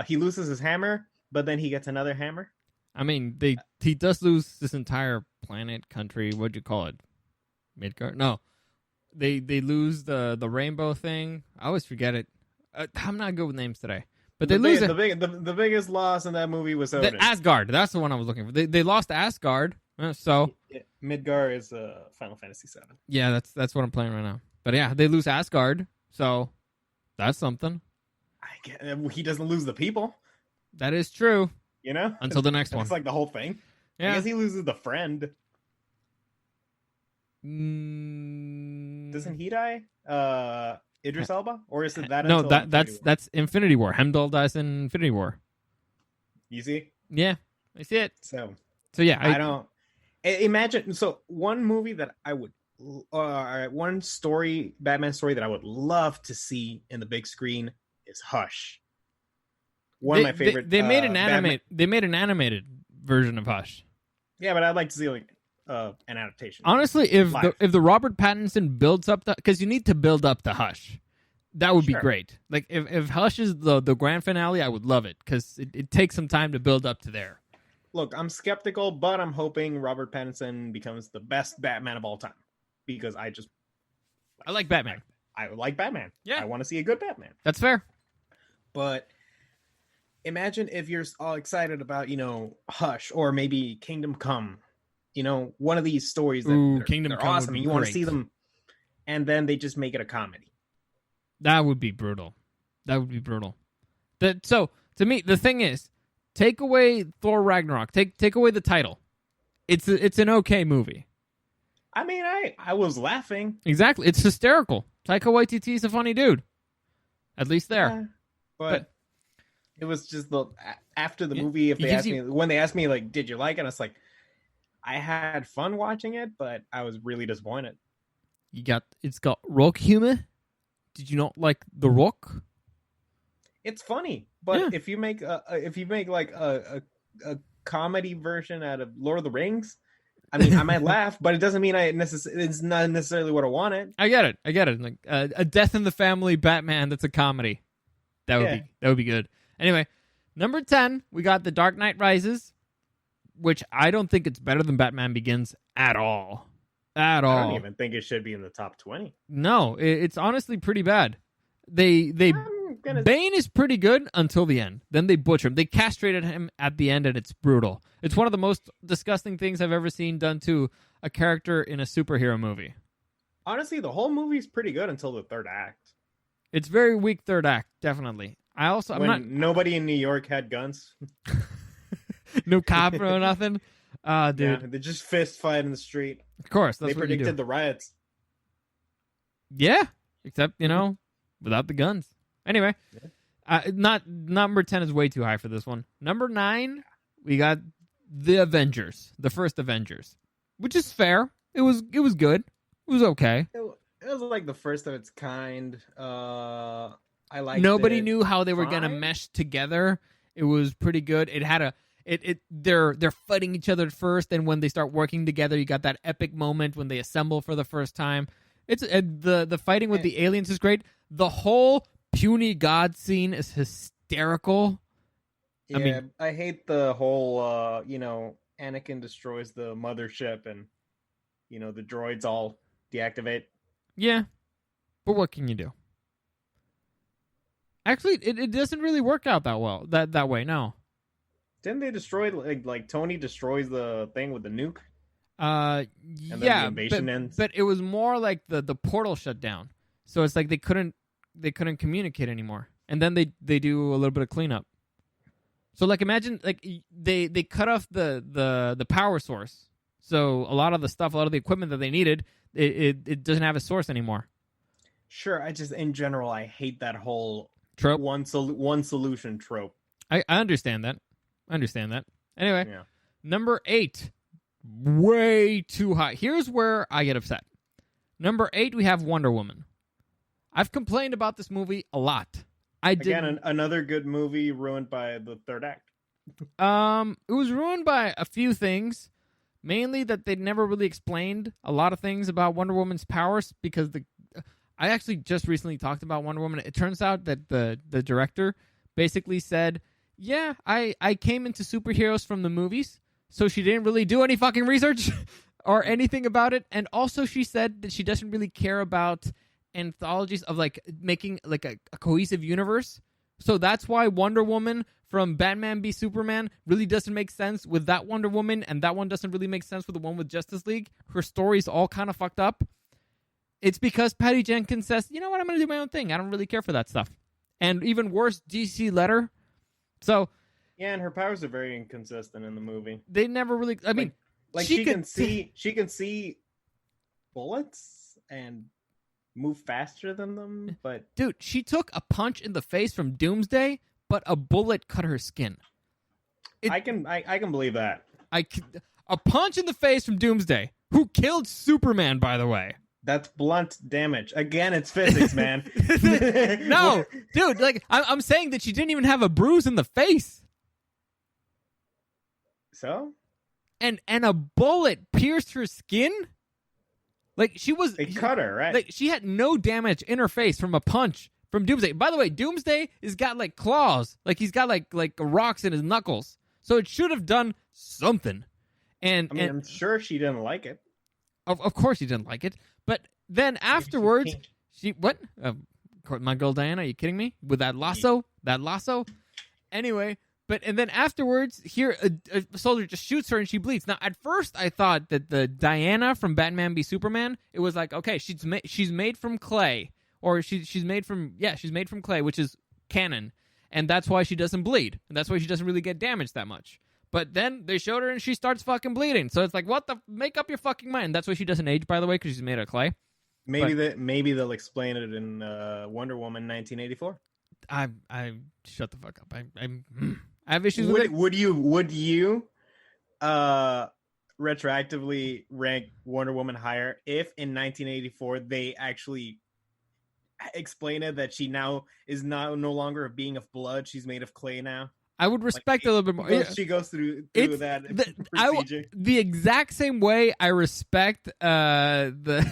He loses his hammer, but then he gets another hammer. I mean, he does lose this entire planet, country. What'd you call it? Midgard? No. They lose the rainbow thing. I always forget it. I'm not good with names today. But they lose the biggest loss in that movie was Odin. Asgard. That's the one I was looking for. They lost Asgard. So Midgard is Final Fantasy VII. Yeah, that's what I'm playing right now. But yeah, they lose Asgard. So that's something. He doesn't lose the people. That is true. You know? Until the next one. It's like the whole thing. Yeah. I guess he loses the friend. Doesn't he die? Idris Elba? Or is it that? No, that's Infinity War. Heimdall dies in Infinity War. You see? Yeah, I see it. So yeah, I don't imagine. So one movie that I would, one story, Batman story that I would love to see in the big screen is Hush. One of my favorite. They made They made an animated version of Hush. Yeah, but I'd like to see like an adaptation. Honestly, if the Robert Pattinson builds up because you need to build up the Hush, that would be great. Like if Hush is the grand finale, I would love it because it takes some time to build up to there. Look, I'm skeptical, but I'm hoping Robert Pattinson becomes the best Batman of all time because I like Batman. I like Batman. Yeah, I want to see a good Batman. That's fair. But imagine if you're all excited about, Hush or maybe Kingdom Come, one of these stories that Kingdom Come awesome and you want to see them, and then they just make it a comedy. That would be brutal. So to me, the thing is, take away Thor Ragnarok. Take away the title. It's an okay movie. I mean, I was laughing. Exactly. It's hysterical. Taika Waititi's a funny dude. At least there. Yeah, but it was just after the movie. When they asked me like, "Did you like it?" I was like, I had fun watching it, but I was really disappointed. It's got rock humor. Did you not like The Rock? It's funny, but if you make like a comedy version out of Lord of the Rings, I mean, I might laugh, but it doesn't mean it's not necessarily what I wanted. I get it. Like a Death in the Family Batman that's a comedy. That would be good. Anyway, number 10, we got The Dark Knight Rises, which I don't think it's better than Batman Begins at all. I don't even think it should be in the top 20. No, it's honestly pretty bad. Bane is pretty good until the end. Then they butcher him. They castrated him at the end, and it's brutal. It's one of the most disgusting things I've ever seen done to a character in a superhero movie. Honestly, the whole movie's pretty good until the third act. It's very weak third act, definitely. Nobody in New York had guns. No cop or nothing. Dude. Yeah, they just fist fight in the street. Of course, that's they what predicted the riots. Yeah, except without the guns. Anyway, not number 10 is way too high for this one. Number 9, we got the Avengers, the first Avengers, which is fair. It was good. It was okay. It was like the first of its kind. I liked Nobody it. knew how they were Fine. gonna mesh together. It was pretty good. It had they're fighting each other at first, and when they start working together, you got that epic moment when they assemble for the first time. It's the fighting with the aliens is great. The whole puny god scene is hysterical. Yeah, I hate the whole Anakin destroys the mothership and the droids all deactivate. Yeah, but what can you do? Actually, it doesn't really work out that well that way. No. Didn't they destroy like Tony destroys the thing with the nuke? And then the invasion ends. But it was more like the portal shut down, so it's like they couldn't communicate anymore, and then they do a little bit of cleanup. So like imagine like they cut off the power source, so a lot of the equipment that they needed, it doesn't have a source anymore. Sure, I just in general I hate that whole trope, one solution trope. I understand that. Anyway, Yeah. Number 8, way too high. Here's where I get upset. Number 8, we have Wonder Woman. I've complained about this movie a lot. Another good movie ruined by the third act. It was ruined by a few things, mainly that they never really explained a lot of things about Wonder Woman's powers. Because I actually just recently talked about Wonder Woman. It turns out that the director basically said, "Yeah, I came into superheroes from the movies, so she didn't really do any fucking research or anything about it." And also, she said that she doesn't really care about anthologies of like making like a cohesive universe. So that's why Wonder Woman from Batman v Superman really doesn't make sense with that Wonder Woman, and that one doesn't really make sense with the one with Justice League. Her story's all kind of fucked up. It's because Patty Jenkins says, "You know what? I'm going to do my own thing. I don't really care for that stuff." And even worse, DC let her. So yeah, and her powers are very inconsistent in the movie. They never really. I mean, like she can see bullets and move faster than them, but dude, she took a punch in the face from Doomsday, but a bullet cut her skin. I can believe that. A punch in the face from Doomsday, who killed Superman, by the way. That's blunt damage. Again, it's physics, man. No, dude, like I'm saying that she didn't even have a bruise in the face. So? And a bullet pierced her skin? Like It cut her, right? Like she had no damage in her face from a punch from Doomsday. By the way, Doomsday has got like claws. Like he's got like rocks in his knuckles. So it should have done something. And I mean, I'm sure she didn't like it. Of course she didn't like it. But then afterwards, she what? My girl Diana, are you kidding me? With that lasso? That lasso? Anyway, and then afterwards, here a soldier just shoots her and she bleeds. Now, at first, I thought that the Diana from Batman v Superman, it was like, okay, she's made from clay, or she's made from clay, which is canon, and that's why she doesn't bleed, and that's why she doesn't really get damaged that much. But then they showed her and she starts fucking bleeding. So it's like, what the? Make up your fucking mind. That's why she doesn't age, by the way, because she's made of clay. Maybe they'll explain it in Wonder Woman 1984. I shut the fuck up. I have issues with it. Would you retroactively rank Wonder Woman higher if in 1984 they actually explain it that she now is no longer a being of blood, she's made of clay now? I would respect it a little bit more. She goes through that procedure. The exact same way I respect the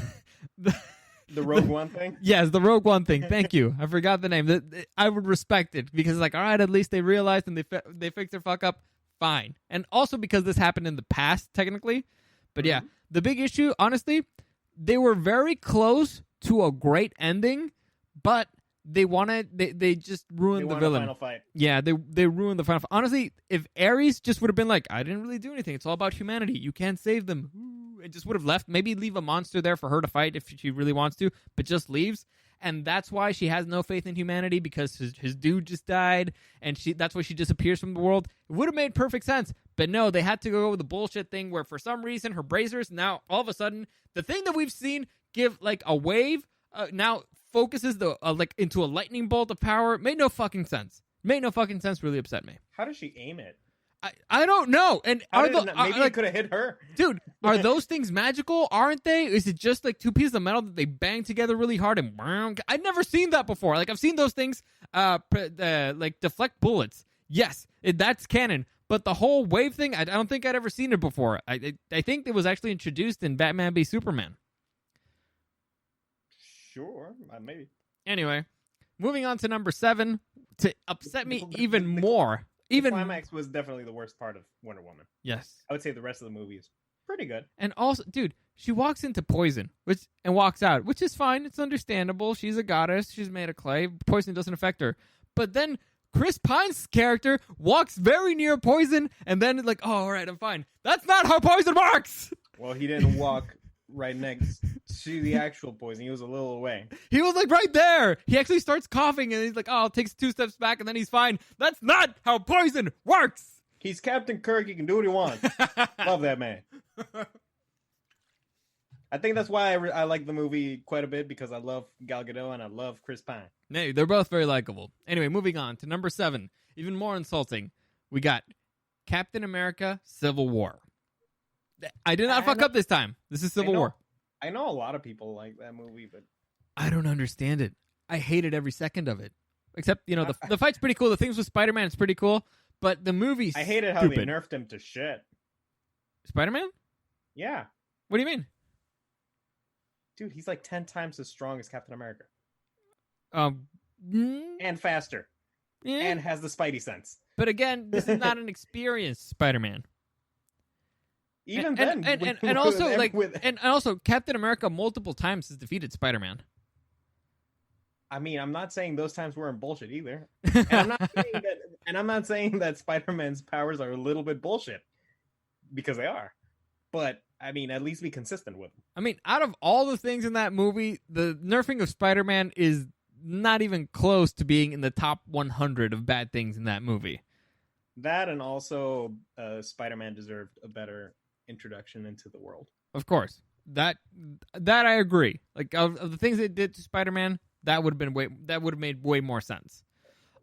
Rogue One thing? Yes, the Rogue One thing. Thank you. I forgot the name. I would respect it because, like, all right, at least they realized and they fixed their fuck up. Fine. And also because this happened in the past, technically. But yeah, the big issue, honestly, they were very close to a great ending, but they just ruined the villain. Final fight. Yeah, they ruined the final fight. Honestly, if Ares just would have been like, I didn't really do anything. It's all about humanity. You can't save them. It just would have left. Maybe leave a monster there for her to fight if she really wants to, but just leaves. And that's why she has no faith in humanity, because his dude just died, and that's why she disappears from the world. It would have made perfect sense. But no, they had to go with the bullshit thing where for some reason her bracers, now all of a sudden, the thing that we've seen give like a wave, now focuses like into a lightning bolt of power. Made no fucking sense. Really upset me. How does she aim it? I don't know. And maybe it could have hit her. Dude, are those things magical? Aren't they? Is it just like two pieces of metal that they bang together really hard and I've never seen that before. Like I've seen those things like deflect bullets. Yes, that's canon. But the whole wave thing, I don't think I'd ever seen it before. I think it was actually introduced in Batman v Superman. Sure, maybe. Anyway, moving on to number 7 to upset me even more. The climax was definitely the worst part of Wonder Woman. Yes. I would say the rest of the movie is pretty good. And also, dude, she walks into poison and walks out, which is fine. It's understandable. She's a goddess. She's made of clay. Poison doesn't affect her. But then Chris Pine's character walks very near poison and then like, oh, all right, I'm fine. That's not how poison works! Well, he didn't walk right next to the actual poison. He was a little away. He was like right there. He actually starts coughing and he's like, oh, takes 2 steps back and then he's fine. That's not how poison works. He's Captain Kirk. He can do what he wants. Love that man. I think that's why I like the movie quite a bit, because I love Gal Gadot and I love Chris Pine. No, they're both very likable. Anyway, moving on to number 7. Even more insulting. We got Captain America Civil War. I did not fuck up this time. This is Civil War. I know a lot of people like that movie, but I don't understand it. I hated every second of it. Except, the fight's pretty cool. The things with Spider-Man is pretty cool. But the movie's I hated how they nerfed him to shit. Spider-Man? Yeah. What do you mean? Dude, he's like 10 times as strong as Captain America. And faster. Yeah. And has the Spidey sense. But again, this is not an experienced Spider-Man. Even and also Captain America multiple times has defeated Spider-Man. I mean, I'm not saying those times weren't bullshit either. And I'm not saying that Spider-Man's powers are a little bit bullshit, because they are. But I mean, at least be consistent with them. I mean, out of all the things in that movie, the nerfing of Spider-Man is not even close to being in the top 100 of bad things in that movie. That, and also Spider-Man deserved a better introduction into the world. Of course. That I agree. Like of the things they did to Spider-Man, that would have made way more sense.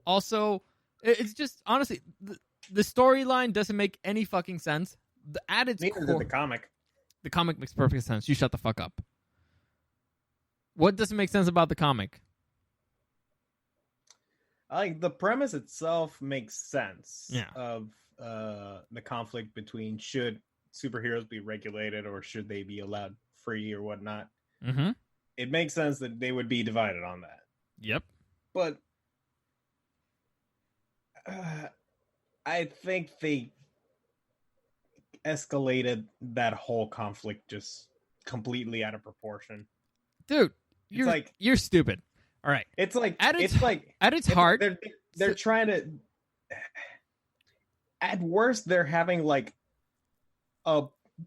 Also, it's just honestly the storyline doesn't make any fucking sense. At its Neither core, did the comic. The comic makes perfect sense. You shut the fuck up. What doesn't make sense about the comic? Like, the premise itself makes sense. Yeah. Of the conflict between should superheroes be regulated or should they be allowed free or whatnot. Mm-hmm. It makes sense that they would be divided on that. Yep. But I think they escalated that whole conflict just completely out of proportion. Dude, you're stupid. All right. It's like at its heart, they're trying to. At worst, they're having like a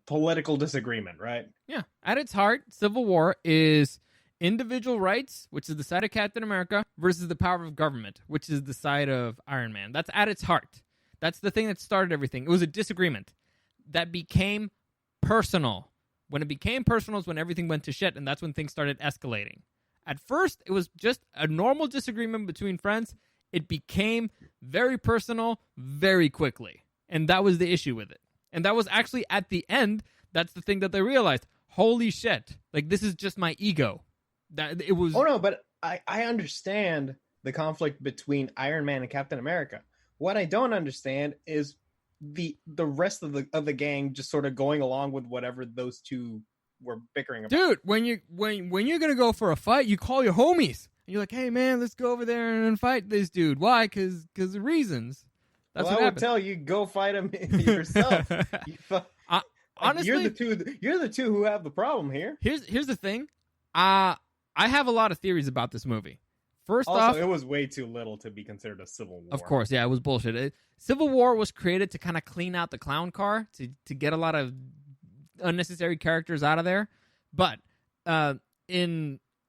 political disagreement, right? Yeah. At its heart, Civil War is individual rights, which is the side of Captain America, versus the power of government, which is the side of Iron Man. That's at its heart. That's the thing that started everything. It was a disagreement that became personal. When it became personal is when everything went to shit, and that's when things started escalating. At first, it was just a normal disagreement between friends. It became very personal very quickly, and that was the issue with it. And that was actually at the end, that's the thing that they realized. Holy shit. Like, this is just my ego. That it was. Oh, no, but I understand the conflict between Iron Man and Captain America. What I don't understand is the rest of the gang just sort of going along with whatever those two were bickering about. Dude, when you're gonna go for a fight, you call your homies. And you're like, hey man, let's go over there and fight this dude. Why? Because of reasons. That's well, what I happened. would tell you, go fight him yourself. Honestly, you're the two who have the problem here. Here's the thing. I have a lot of theories about this movie. First off, it was way too little to be considered a civil war. Of course, yeah, it was bullshit. Civil War was created to kind of clean out the clown car, to get a lot of unnecessary characters out of there. But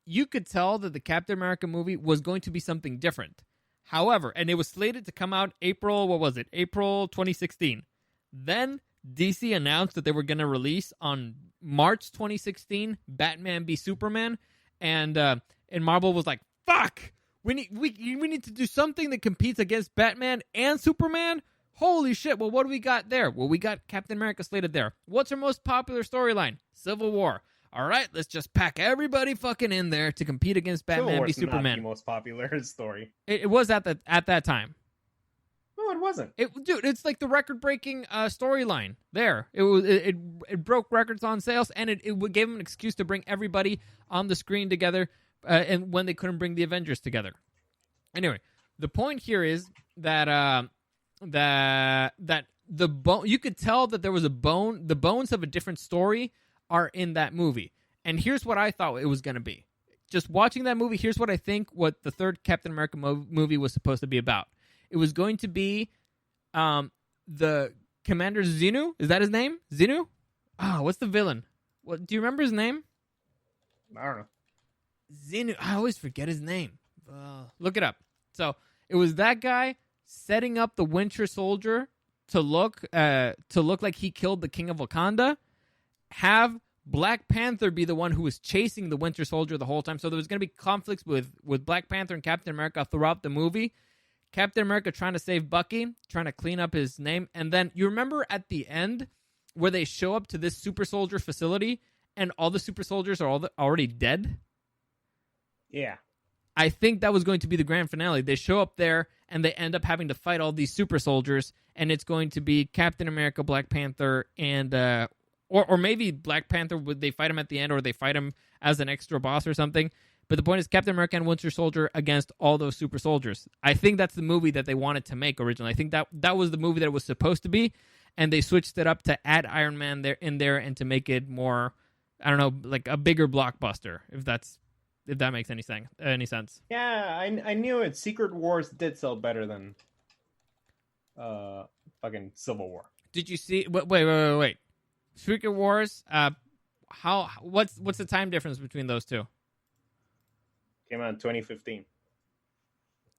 you could tell that the Captain America movie was going to be something different. However, and it was slated to come out April 2016. Then DC announced that they were going to release on March 2016 Batman v Superman, and Marvel was like, "Fuck, we need to do something that competes against Batman and Superman. Holy shit, well, what do we got there? Well, we got Captain America slated there. What's our most popular storyline? Civil War. All right, let's just pack everybody fucking in there to compete against Batman v Superman. Not the most popular story. It was at that time. No, it wasn't. Dude, it's like the record-breaking storyline. There, it broke records on sales, and it gave them an excuse to bring everybody on the screen together, and when they couldn't bring the Avengers together. Anyway, the point here is that the bone, you could tell that there was a bone. The bones of a different story are in that movie, and here's what I thought it was going to be. Just watching that movie, here's what I think what the third Captain America movie was supposed to be about. It was going to be the Commander Xenu. Is that his name? Xenu? What's the villain? What do you remember his name? I don't know. Xenu. I always forget his name. Look it up. So it was that guy setting up the Winter Soldier to look like he killed the King of Wakanda. Have Black Panther be the one who was chasing the Winter Soldier the whole time. So there was going to be conflicts with Black Panther and Captain America throughout the movie. Captain America trying to save Bucky, trying to clean up his name. And then you remember at the end where they show up to this super soldier facility and all the super soldiers are already dead? Yeah. I think that was going to be the grand finale. They show up there and they end up having to fight all these super soldiers, and it's going to be Captain America, Black Panther, and or maybe Black Panther, would they fight him at the end, or they fight him as an extra boss or something. But the point is Captain America and Winter Soldier against all those super soldiers. I think that's the movie that they wanted to make originally. I think that was the movie that it was supposed to be, and they switched it up to add Iron Man in there and to make it more, I don't know, like a bigger blockbuster, if that makes any sense. Yeah, I knew it. Secret Wars did sell better than fucking Civil War. Did you see? Wait. Secret Wars. What's the time difference between those two? Came out in 2015.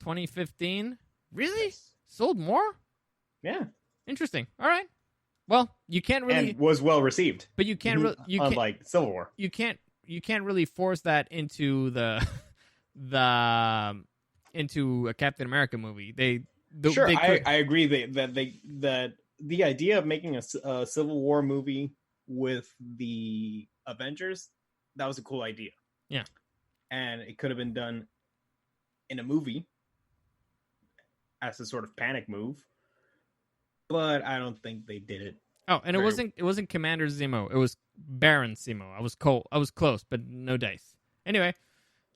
2015? Really? Yes. Sold more? Yeah. Interesting. All right. Well, you can't really, and was well received. but you can't really, unlike Civil War. You can't really force that into into a Captain America movie. I agree that the idea of making a Civil War movie with the Avengers, that was a cool idea. Yeah. And it could have been done in a movie as a sort of panic move, but I don't think they did it. Oh, and it wasn't Commander Zemo. It was Baron Zemo. I was close, but no dice. Anyway,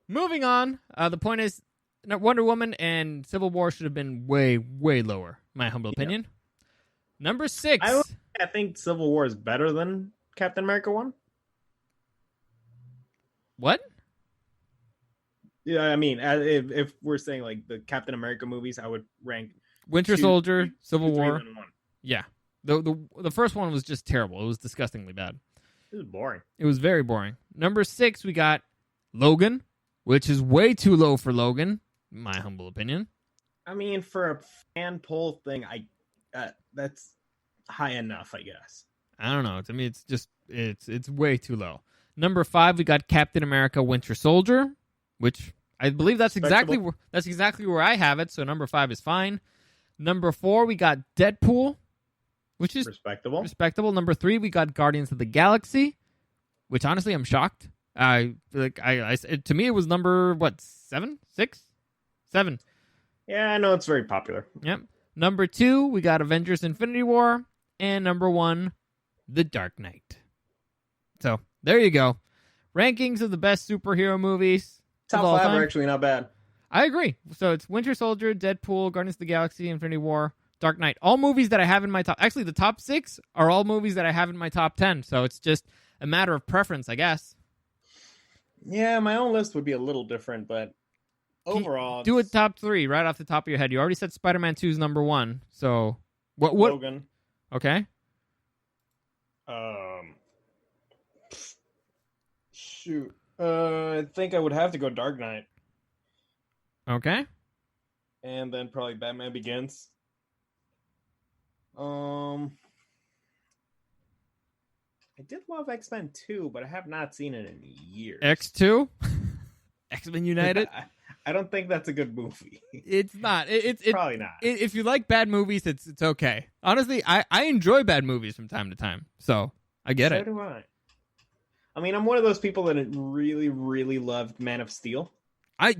moving on. The point is, Wonder Woman and Civil War should have been way, way lower. My humble opinion. Number 6. I think Civil War is better than Captain America 1. What? Yeah, I mean, if we're saying like the Captain America movies, I would rank Winter Soldier, Civil War. 3, 1. Yeah. The first one was just terrible. It was disgustingly bad. It was boring. It was very boring. Number 6, we got Logan, which is way too low for Logan, my humble opinion. I mean, for a fan poll thing, that's high enough, I guess. I don't know. To me, it's just it's way too low. Number 5, we got Captain America: Winter Soldier, which I believe that's exactly where I have it. So number 5 is fine. Number 4, we got Deadpool, which is respectable. Number 3, we got Guardians of the Galaxy, which honestly I'm shocked. To me it was number 7? 6? 7. Yeah, I know it's very popular. Yep. Number 2, we got Avengers: Infinity War, and number 1, The Dark Knight. So there you go. Rankings of the best superhero movies. Top 5 are actually not bad. I agree. So it's Winter Soldier, Deadpool, Guardians of the Galaxy, Infinity War, Dark Knight. All movies that I have in my top... Actually, the top 6 are all movies that I have in my top 10. So it's just a matter of preference, I guess. Yeah, my own list would be a little different, but overall... Do a top 3 right off the top of your head. You already said Spider-Man 2 is number 1. So what? Logan. Okay. Shoot. I think I would have to go Dark Knight. Okay. And then probably Batman Begins. I did love X-Men 2, but I have not seen it in years. X2? X-Men United? I don't think that's a good movie. It's not. It's probably not. If you like bad movies, it's okay. Honestly, I enjoy bad movies from time to time, so I get it. So do I. I mean, I'm one of those people that really, really loved Man of Steel. I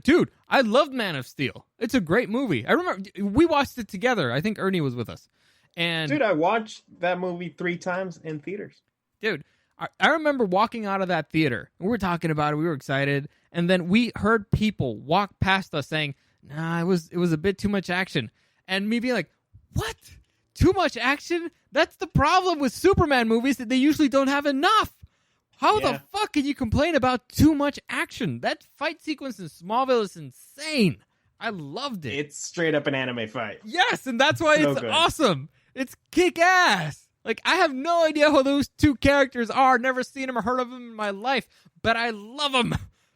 loved Man of Steel. It's a great movie. I remember we watched it together. I think Ernie was with us. And dude, I watched that movie 3 times in theaters. Dude, I remember walking out of that theater. And we were talking about it. We were excited. And then we heard people walk past us saying, nah, it was a bit too much action. And me being like, what? Too much action? That's the problem with Superman movies, that they usually don't have enough. How the fuck can you complain about too much action? That fight sequence in Smallville is insane. I loved it. It's straight up an anime fight. Yes, and that's why it's awesome. It's kick-ass. Like, I have no idea who those 2 characters are. Never seen them or heard of them in my life. But I love them.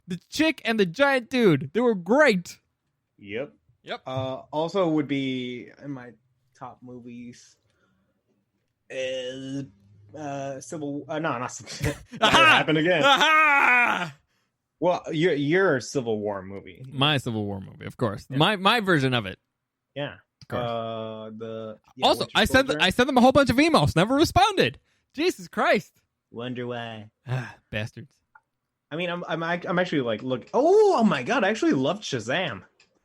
The chick and the giant dude. They were great. Yep. Also would be in my top movies is Civil. No, not Civil. That happened again. Aha! Well, your Civil War movie. My Civil War movie, of course. Yeah. My version of it. Yeah. Of course. Also, I sent them a whole bunch of emails. Never responded. Jesus Christ. Wonder why. Bastards. I mean, I'm actually like, look. Oh my god! I actually loved Shazam.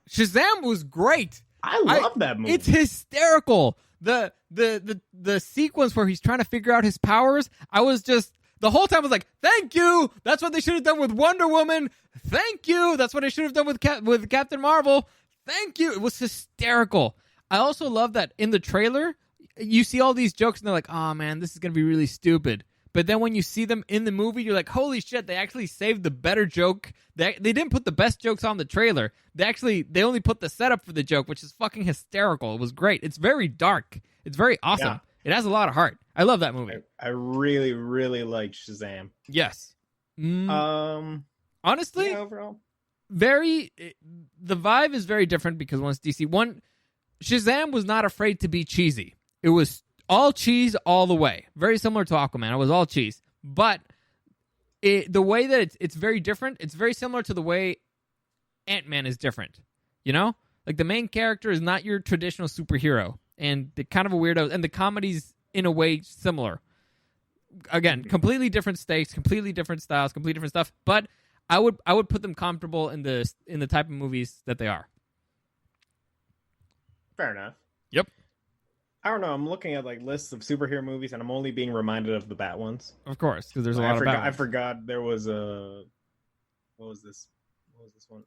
Shazam was great. I love that movie. It's hysterical. The sequence where he's trying to figure out his powers. I was just the whole time I was like, thank you. That's what they should have done with Wonder Woman. Thank you. That's what I should have done with Captain Marvel. Thank you. It was hysterical. I also love that in the trailer, you see all these jokes and they're like, oh man, this is going to be really stupid. But then when you see them in the movie, you're like, holy shit, they actually saved the better joke. They didn't put the best jokes on the trailer. They only put the setup for the joke, which is fucking hysterical. It was great. It's very dark. It's very awesome. Yeah. It has a lot of heart. I love that movie. I really, really like Shazam. Yes. Honestly, overall, the vibe is very different because one's DC. Shazam was not afraid to be cheesy. It was all cheese all the way. Very similar to Aquaman. It was all cheese. But the way that it's very different, it's very similar to the way Ant-Man is different. You know? Like, the main character is not your traditional superhero. And they're kind of a weirdo. And the comedy's, in a way, similar. Again, completely different stakes, completely different styles, completely different stuff. But I would put them comfortable in the type of movies that they are. Fair enough. Yep. I don't know. I'm looking at like lists of superhero movies, and I'm only being reminded of the bad ones. Of course, because there's a lot of bad ones. I forgot there was a. What was this one?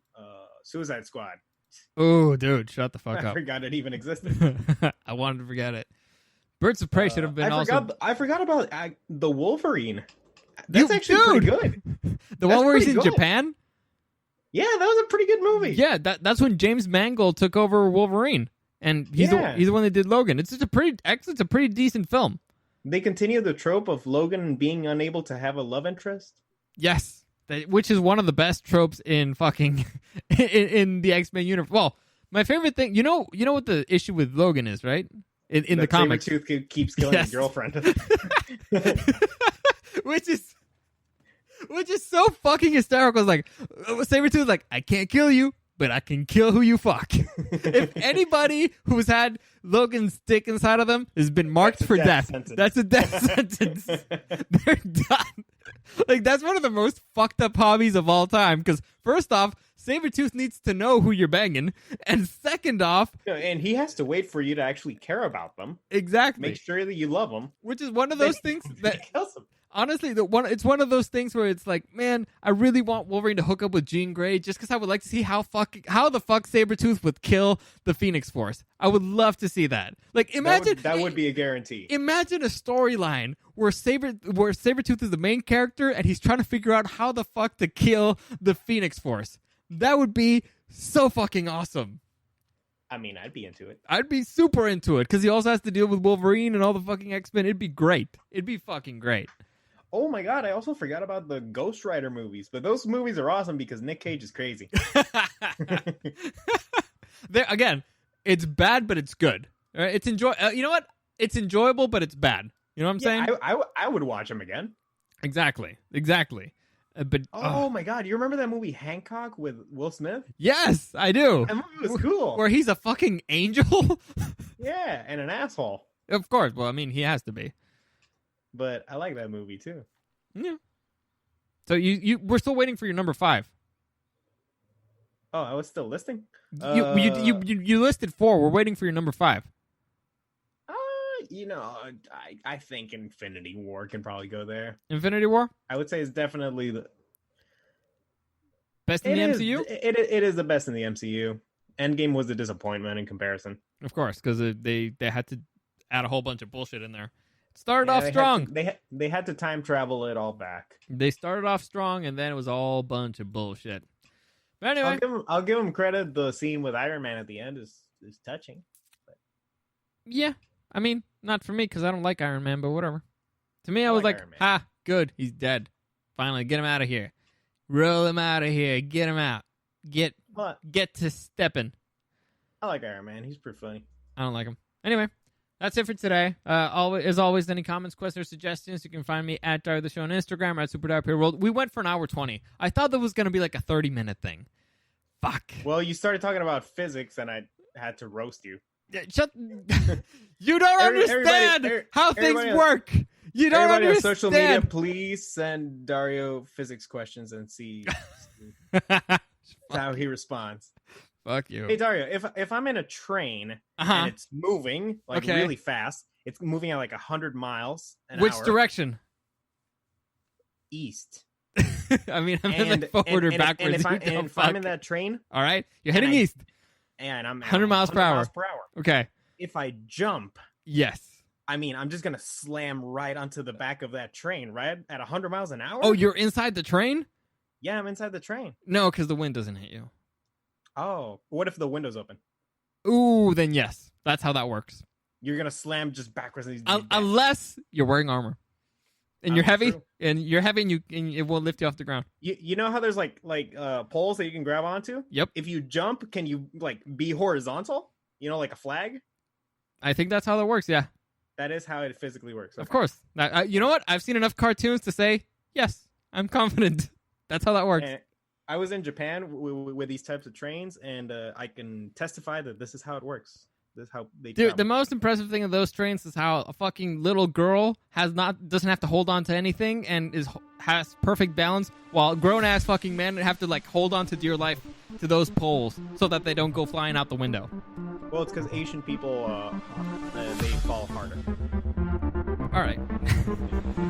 Suicide Squad. Oh, dude, shut the fuck up! I forgot it even existed. I wanted to forget it. Birds of Prey should have been. I forgot about the Wolverine. That's actually pretty good. The one where he's in Japan. Yeah, that was a pretty good movie. Yeah, that's when James Mangold took over Wolverine. And he's the one that did Logan. It's just a pretty decent film. They continue the trope of Logan being unable to have a love interest. Yes, which is one of the best tropes in fucking in the X-Men universe. Well, my favorite thing, you know what the issue with Logan is, right? In the comics, Sabretooth keeps killing his girlfriend, which is so fucking hysterical. It's like Sabretooth, like, I can't kill you, but I can kill who you fuck. If anybody who's had Logan's stick inside of them has been marked for death, that's a death sentence. They're done. Like, that's one of the most fucked up hobbies of all time. Because first off, Sabretooth needs to know who you're banging. And second off... And he has to wait for you to actually care about them. Exactly. Make sure that you love them. Which is one of those things that... Honestly, it's one of those things where it's like, man, I really want Wolverine to hook up with Jean Grey just because I would like to see how the fuck Sabretooth would kill the Phoenix Force. I would love to see that. Like, imagine that would be a guarantee. Imagine a storyline where Sabretooth is the main character and he's trying to figure out how the fuck to kill the Phoenix Force. That would be so fucking awesome. I mean, I'd be into it. I'd be super into it because he also has to deal with Wolverine and all the fucking X-Men. It'd be great. It'd be fucking great. Oh my god, I also forgot about the Ghost Rider movies, but those movies are awesome because Nick Cage is crazy. Again, it's bad, but it's good. It's you know what? It's enjoyable, but it's bad. You know what I'm saying? I would watch him again. Exactly. But my god, you remember that movie Hancock with Will Smith? yes, I do. That movie was cool. Where he's a fucking angel. Yeah, and an asshole. Of course. Well, I mean, he has to be. But I like that movie too. Yeah. So we're still waiting for your number 5. Oh, I was still listing. You listed 4. We're waiting for your number 5. I think Infinity War can probably go there. Infinity War? I would say it's definitely the best in the MCU? It is the best in the MCU. Endgame was a disappointment in comparison. Of course, because they had to add a whole bunch of bullshit in there. Started off strong. They had to time travel it all back. They started off strong, and then it was all a bunch of bullshit. But anyway, I'll give him credit. The scene with Iron Man at the end is touching. But... yeah, I mean, not for me because I don't like Iron Man, but whatever. To me, I was like, ha, good, he's dead. Finally, get him out of here. Roll him out of here. Get him out. Get to stepping. I like Iron Man. He's pretty funny. I don't like him. Anyway. That's it for today. As always, any comments, questions, or suggestions, you can find me at Dario the Show on Instagram or at Super Dario World. We went for an hour 20. I thought that was going to be like a 30-minute thing. Fuck. Well, you started talking about physics, and I had to roast you. Shut. You don't understand how things work. You don't understand. On social media, please send Dario physics questions and see how he responds. Fuck you. Hey Dario, if I'm in a train and it's moving really fast, it's moving at like 100 miles an hour. Which direction? East. I mean, I'm in like forward or backwards. And if I'm in that train, all right, you're heading east, and I'm 100 miles per hour. Okay. If I jump, yes. I mean, I'm just gonna slam right onto the back of that train, right at 100 miles an hour. Oh, you're inside the train? Yeah, I'm inside the train. No, because the wind doesn't hit you. Oh, what if the window's open? Ooh, then yes. That's how that works. You're going to slam just backwards. Unless you're wearing armor. And you're heavy. True. And you're heavy and it will lift you off the ground. You know how there's like poles that you can grab onto? Yep. If you jump, can you like be horizontal? You know, like a flag? I think that's how that works, yeah. That is how it physically works. Okay. Of course. Now, you know what? I've seen enough cartoons to say, yes, I'm confident. That's how that works. And I was in Japan with these types of trains, and I can testify that this is how it works. This is how they travel. Dude, the most impressive thing of those trains is how a fucking little girl doesn't have to hold on to anything and has perfect balance, while grown-ass fucking men have to like hold on to dear life to those poles so that they don't go flying out the window. Well, it's because Asian people, they fall harder. All right.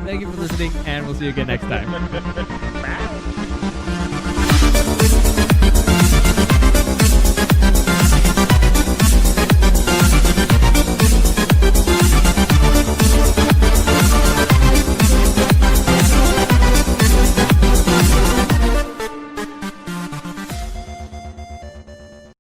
Thank you for listening, and we'll see you again next time. Bye.